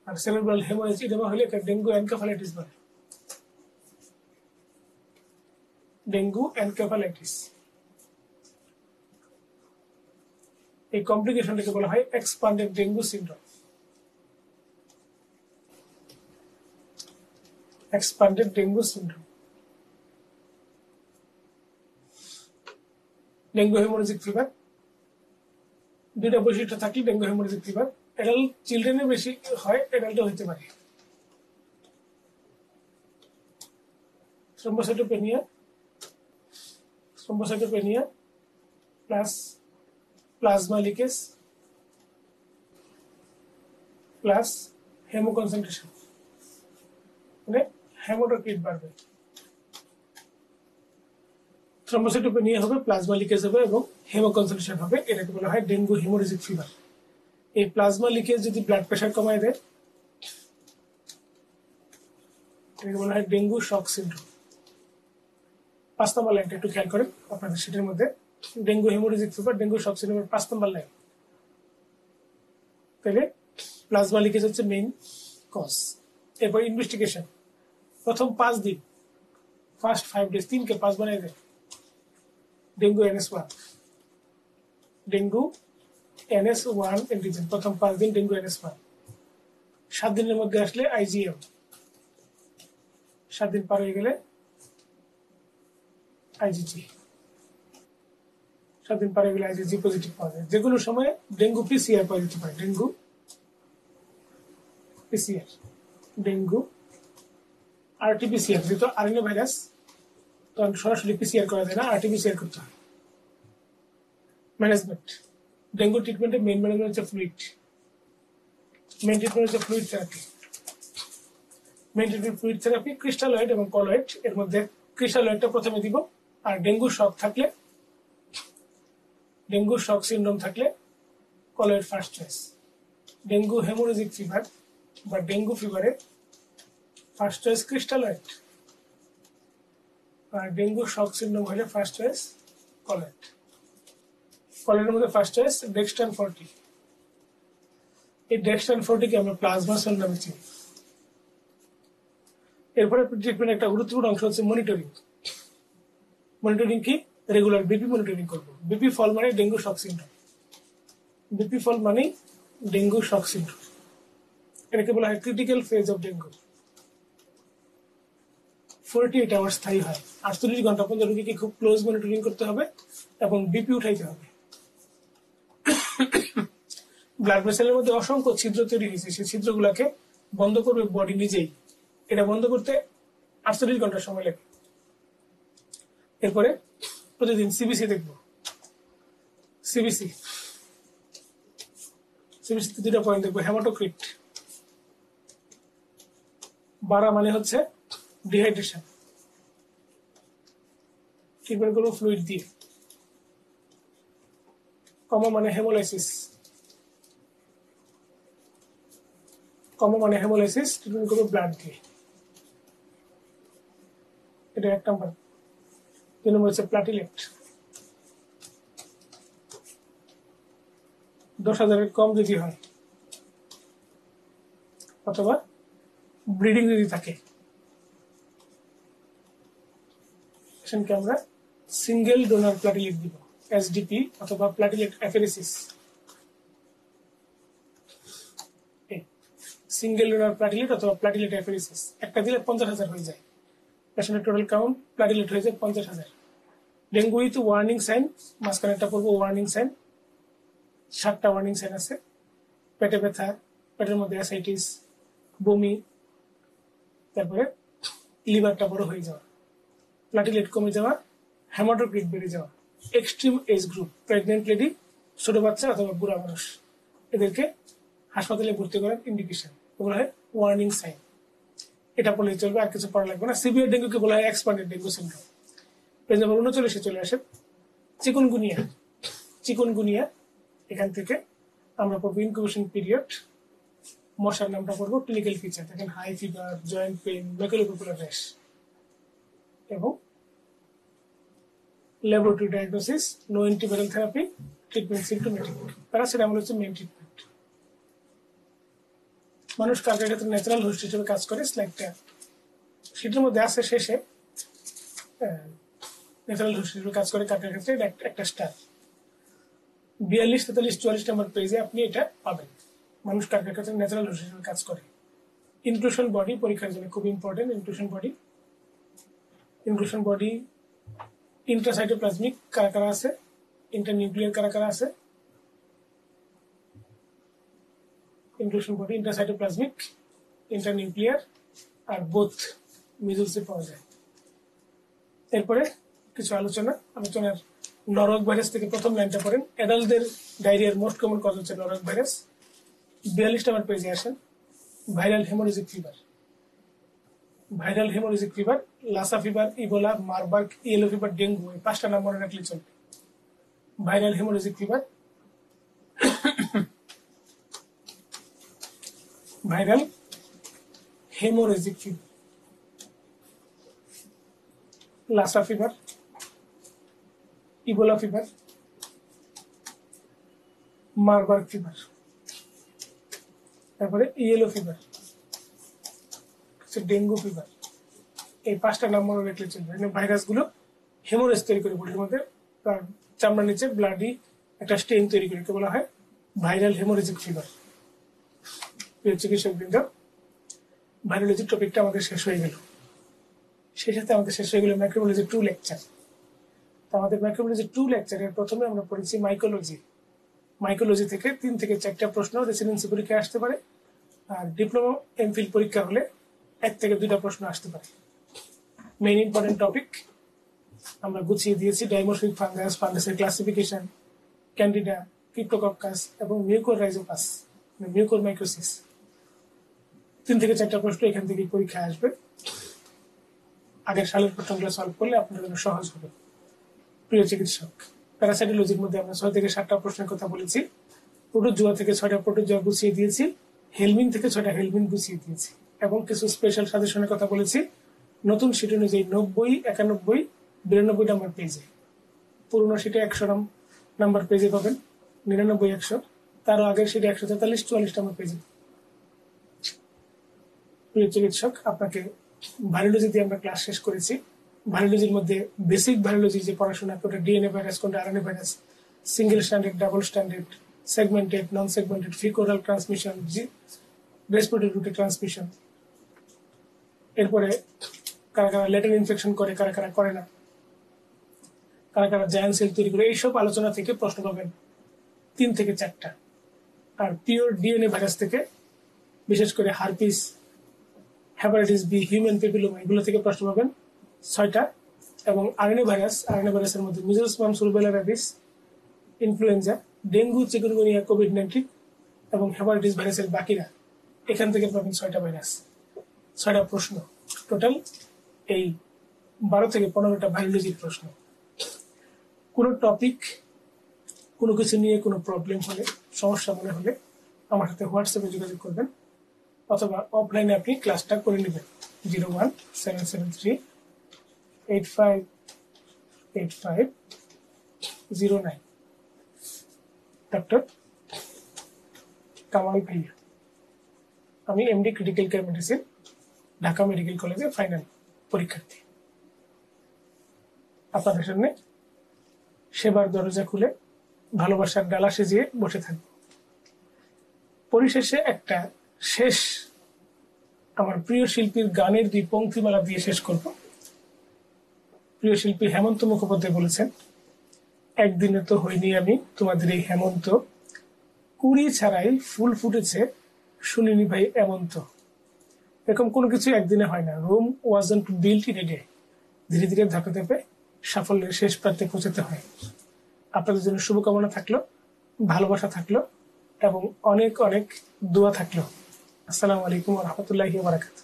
আর সেরেব্রাল হেমোরেজ ইডেমা হলে ডেঙ্গু এনকেফালাইটিস বলে। ডেঙ্গু এনকেফালাইটিস, এই কমপ্লিকেশনটাকে বলা হয় expanded dengue syndrome. Expanded dengue syndrome. Dengue haemorrhagic fever, 2টা বৈশিষ্ট্য থাকলে ডেঙ্গু হেমোরেজিক ফিভার, অ্যাডাল্ট চিলড্রেনে বেশি হয়, অ্যাডাল্টও হতে পারে। Thrombocytopenia, thrombocytopenia plus plasma leakage plus haemo concentration, মানে হেমোটোক্রিট বাড়বে। থ্রম্বোসাইটোপেনিয়া হবে, প্লাজমা লিকেজ হবে এবং হেমো কনসেন্ট্রেশন হবে, এটাকে বলা হয় ডেঙ্গু হেমোরেজিক ফিভার। এই প্লাজমা লিকেজ যদি ব্লাড প্রেশার কমায় দেয়, এটাকে বলা হয় ডেঙ্গু শক সিনড্রোম। 5 নম্বর লাইনটা একটু খেয়াল করেন আপনাদের সেটার মধ্যে, dengue haemorrhagic fever, dengue shock সিনড্রোমের 5 নম্বর লাইন। তাহলে প্লাজমা লিকেজ হচ্ছে মেইন কজ। এরপর ইনভেস্টিগেশন, প্রথম 5 দিন, ফার্স্ট 5 ডেজ, 3 কে 5 বানিয়ে দেয়, dengue NS1, dengue NS1 antigen, প্রথম 5 দিন ডেঙ্গু NS1। 7 দিনের মধ্যে আসলে IgM, 7 দিন পার হয়ে গেলে IgG, 7 দিন পার হয়ে গেলে IgG পজিটিভ পাওয়া যায়। যে কোনো সময় ডেঙ্গু PCR পাওয়া যেতে পারে, ডেঙ্গু PCR, ডেঙ্গু RT-PCR, যেহেতু RNA ভাইরাস তখন সরাসরি PCR করা যায় না, RT-PCR করতে হয়। ম্যানেজমেন্ট, ডেঙ্গু ট্রিটমেন্টের মেইন ম্যানেজমেন্ট হচ্ছে ফ্লুইড, মেইন ট্রিটমেন্ট হচ্ছে fluid therapy. Main treatment fluid therapy, crystalloid এবং কলয়েড, এর মধ্যে ক্রিস্টালয়েডটা প্রথমে দিব। আর ডেঙ্গু শক থাকলে, ডেঙ্গু শক সিনড্রোম থাকলে colloid first choice. Dengue haemorrhagic fever বা ডেঙ্গু ফিভারে ফার্স্ট চয়েস ক্রিস্টালয়েড, আর ডেঙ্গু শক সিনড্রোম হলে ফার্স্ট চয়েস কলয়েড। কলয়েডের মধ্যে ফার্স্ট চয়েস ডেক্সট্রান 40, এই ডেক্সট্রান 40কে আমরা প্লাজমা সেল নামে চিনি। এরপরে ট্রিটমেন্ট একটা গুরুত্বপূর্ণ অংশ হচ্ছে মনিটরিং। মনিটরিং কি? রেগুলার বিপি মনিটরিং করবো। বিপি ফল মানে ডেঙ্গু শক সিন্ড্রোম। বিপি ফল মানে ডেঙ্গু শক সিন্ড্রোম। এটাকে বলা হয় critical phase of dengue. 48 hours স্থায়ী হয়। 48 ঘন্টা পর্যন্ত রোগীকে খুব ক্লোজ মনিটরিং করতে হবে এবং বিপি উঠাইতে হবে। ব্লাড ভেসেলের মধ্যে অসংখ্য ছিদ্র তৈরি হয়েছে, সেই ছিদ্রগুলোকে বন্ধ করবে বডি নিজেই। এটা বন্ধ করতে 48 ঘন্টা সময় লাগে। এরপরে প্রতিদিন সিবিসি দেখব। সিবিসি দুটা পয়েন্ট দেখবো। হেমাটোক্রিট বাড়া মানে হচ্ছে ডিহাইড্রেশন। ট্রিটমেন্ট করবো ফ্লুইড দিয়ে। কমা মানে হেমোলাইসিস। ট্রিটমেন্ট করবো ব্লাড দিয়ে। এটা 1 নম্বর। 2 নম্বর হচ্ছে প্লাটিলেট। 10,000 কম যদি হয় অথবা ব্লিডিং যদি থাকে, পেশেন্টকে আমরা সিঙ্গেল ডোনার প্লাটিলেট দিব, এসডিপি অথবা প্লাটিলেট অ্যাফেরেসিস। সিঙ্গেল ডোনার প্লাটিলেট অথবা প্লাটিলেট অ্যাফেরেসিস একটা দিলে 50,000 হয়ে যায়। পেশেন্টের টোটাল কাউন্ট প্লাটিলেট হয়ে যায় 50,000। ডেঙ্গু উইথ ওয়ার্নিং সাইন, মাঝখানে একটা পড়বো ওয়ার্নিং সাইন। 7টা ওয়ার্নিং সাইন আছে। পেটে ব্যথা, পেটের মধ্যে অ্যাসাইটিস, বমি, তারপরে লিভারটা বড় হয়ে যাওয়া, প্লাটিলেট কমে যাওয়া, হেমাটোক্রিট বেড়ে যাওয়া। Extreme age group, pregnant lady, ছোট বাচ্চা অথবা বুড়া মানুষ, এদেরকে হাসপাতালে ভর্তি করার ইন্ডিকেশন। এগুলো হয় ওয়ার্নিং সাইন। এটা পড়লে চলবে, আর কিছু পড়া লাগবে না। সিভিয়ার ডেঙ্গুকে বলা হয় এক্সপান্ডেড ডেঙ্গু সিনড্রোম। পেজ নম্বর 39 চলে আসে চিকুনগুনিয়া। এখান থেকে আমরা পড়বো ইনকিউবেশন পিরিয়ড, মশার নামটা পড়বো, ক্লিনিক্যাল ফিচার দেখেন high fever, joint pain, maculopapular rash এবং laboratory diagnosis, no antiviral therapy, treatment symptomatic. Paracetamol হচ্ছে মেইন ট্রিটমেন্ট। মানুষ কার্ডিয়াক ক্ষেত্রে ন্যাচারাল হোস্ট হিসেবে কাজ করে। স্লাইডটা সেটার মধ্যে আছে শেষে ন্যাচারাল হোস্ট হিসেবে কাজ করে কার্ডিয়াক ক্ষেত্রে, একটা স্টার। 42, 43, 44 নম্বর পেজে আপনি এটা পাবেন। মানুষ কার্ডিয়াক ক্ষেত্রে ন্যাচারাল হোস্ট হিসেবে কাজ করে। ইনক্লুশন বডি পরীক্ষার জন্য খুব ইম্পর্টেন্ট। ইনক্লুশন বডি ইন্ট্রাসাইটোপ্লাজমিক কারা কারা আছে, ইন্টারনিউক্লিয়ার কারা কারা আছে। ইনক্লুশন বডি ইন্ট্রাসাইটোপ্লাজমিক, ইন্টারনিউক্লিয়ার আর বোথ মিডলসে পাওয়া যায়। এরপরে কিছু আলোচনার নরক ভাইরাস থেকে প্রথম লাইনটা পড়েন। অ্যাডাল্টদের ডায়রিয়ার মোস্ট কমন কজ হচ্ছে নরক ভাইরাস। 42 নম্বর পেজে আসেন। Viral haemorrhagic fever, Lassa fever, Ebola, Marburg, yellow fever, dengue, এই 5টা নাম মনে রাখলে চলবে। Viral haemorrhagic fever, Lassa fever, Ebola fever, Marburg fever, তারপরে ইয়েলো ফিভার, ডেঙ্গু ফিভার। এই 5টা নাম মনে রাখলে চলবে। ভাইরাসগুলো হেমোরেজ তৈরি করে বডির মধ্যে, তার চামড়ার নিচে ব্লাডি একটা স্টেইন তৈরি করে, বলা হয় ভাইরাল হেমোরেজিক ফিভার। চিকিৎসকবৃন্দ, ভাইরোলজির টপিকটা আমাদের শেষ হয়ে গেল। সেই সাথে আমাদের শেষ হয়ে গেল মাইক্রোবায়োলজি 2 লেকচার। আমাদের মাইক্রোবায়োলজি 2 লেকচারের প্রথমে আমরা পড়েছি মাইকোলজি থেকে 3 থেকে 4টা প্রশ্ন রেসিডেন্সি পরীক্ষায় আসতে পারে, আর ডিপ্লোমা এমফিল পরীক্ষা হলে 1 থেকে 2টা প্রশ্ন আসতে পারে। মেইন ইম্পর্টেন্ট টপিক আমরা গুছিয়ে দিয়েছি। ডাইমোরফিক ফাঙ্গাস, ফাঙ্গাসের ক্লাসিফিকেশন, ক্যান্ডিডা, ক্রিপ্টোকক্কাস এবং মিউকোরাইজোপাস, মিউকোরমাইকোসিস। 3 থেকে 4টা প্রশ্ন এখান থেকে পরীক্ষা আসবে। আগের সালের প্রশ্নগুলো সলভ করলে আপনার জন্য সহজ হবে। প্রিয় চিকিৎসক, প্যারাসাইটোলজির মধ্যে আমরা 6 থেকে 7টা প্রশ্নের কথা বলেছি। প্রোটোজোয়া থেকে 6টা প্রোটোজোয়া গুছিয়ে দিয়েছি। হেলমিন থেকে 6টা হেলমিন গুছিয়ে দিয়েছি এবং কিছু স্পেশাল সাজেশনের কথা বলেছি। নতুন শীট অনুযায়ী 90, 91, 92 নম্বর পেজে, পুরোনো শীটে 100 নাম্বার পেজে পাবেন 99, 100। তারও আগে সেটা 143-44 নম্বর পেজে। প্রিয় চিকিৎসক, আপনাকে ভাইরোলজি দিয়ে আমরা ক্লাস শেষ করেছি। ভাইরোলজির মধ্যে বেসিক ভাইরোলজি যে পড়াশোনা, কোনটা ডিএনএ ভাইরাস, কোনটা RNA virus, single stranded, double stranded, segmented, non segmented, feco oral transmission, respiratory রুটে ট্রান্সমিশন, এরপরে কারা কারা লেটেন ইনফেকশন করে, কারা কারা করে না, কারা কারা জায়ান্ট সেল তৈরি করে, এইসব আলোচনা থেকে প্রশ্ন পাবেন 3 থেকে 4টা। আর পিওর ডিএনএ ভাইরাস থেকে বিশেষ করে herpes, hepatitis B, human papilloma, এগুলো থেকে প্রশ্ন পাবেন 6টা। এবং আরএনএ ভাইরাসের মধ্যে measles, mumps, rubella, rabies, influenza, dengue, chikungunya, কোভিড-19 এবং হেপাটাইটিস ভাইরাসের বাকিরা, এখান থেকে পাবেন 6টা ভাইরাস, 6টা প্রশ্ন। টোটাল এই 12 থেকে 15টা বায়োলজির প্রশ্ন। কোনো টপিক, কোনো কিছু নিয়ে কোনো প্রবলেম হলে, সমস্যা মনে হলে আমার সাথে হোয়াটসঅ্যাপে যোগাযোগ করবেন, অথবা অফলাইনে আপনি ক্লাসটা করে নেবেন। 01773858509। ডক্টর কামাল ভাইয়া। আমি MD critical care medicine, Dhaka medical কলেজের ফাইনাল পরীক্ষার্থী। আপনাদের সামনে সেবার দরজা খুলে ভালোবাসার ডালা সেজিয়ে বসে থাকব। পরিশেষে একটা শেষ আমার প্রিয় শিল্পীর গানের 2 পংক্তিমালা দিয়ে শেষ করব। প্রিয় শিল্পী হেমন্ত মুখোপাধ্যায় বলেছেন, একদিনে তো হইনি আমি তোমাদের এই হেমন্ত, কুড়ি ছাড়াই ফুল ফুটেছে শুনিনি ভাই এমন তো। এরকম কোনো কিছু একদিনে হয় না। Rome wasn't built in a day. ধীরে ধীরে ধাপে ধাপে সাফল্যের শেষ প্রান্তে পৌঁছাতে হয়। আপনাদের জন্য শুভকামনা থাকলো, ভালোবাসা থাকলো এবং অনেক অনেক দোয়া থাকলো। আসসালামু আলাইকুম ওয়া রাহমাতুল্লাহি ওয়া বারাকাতুহু।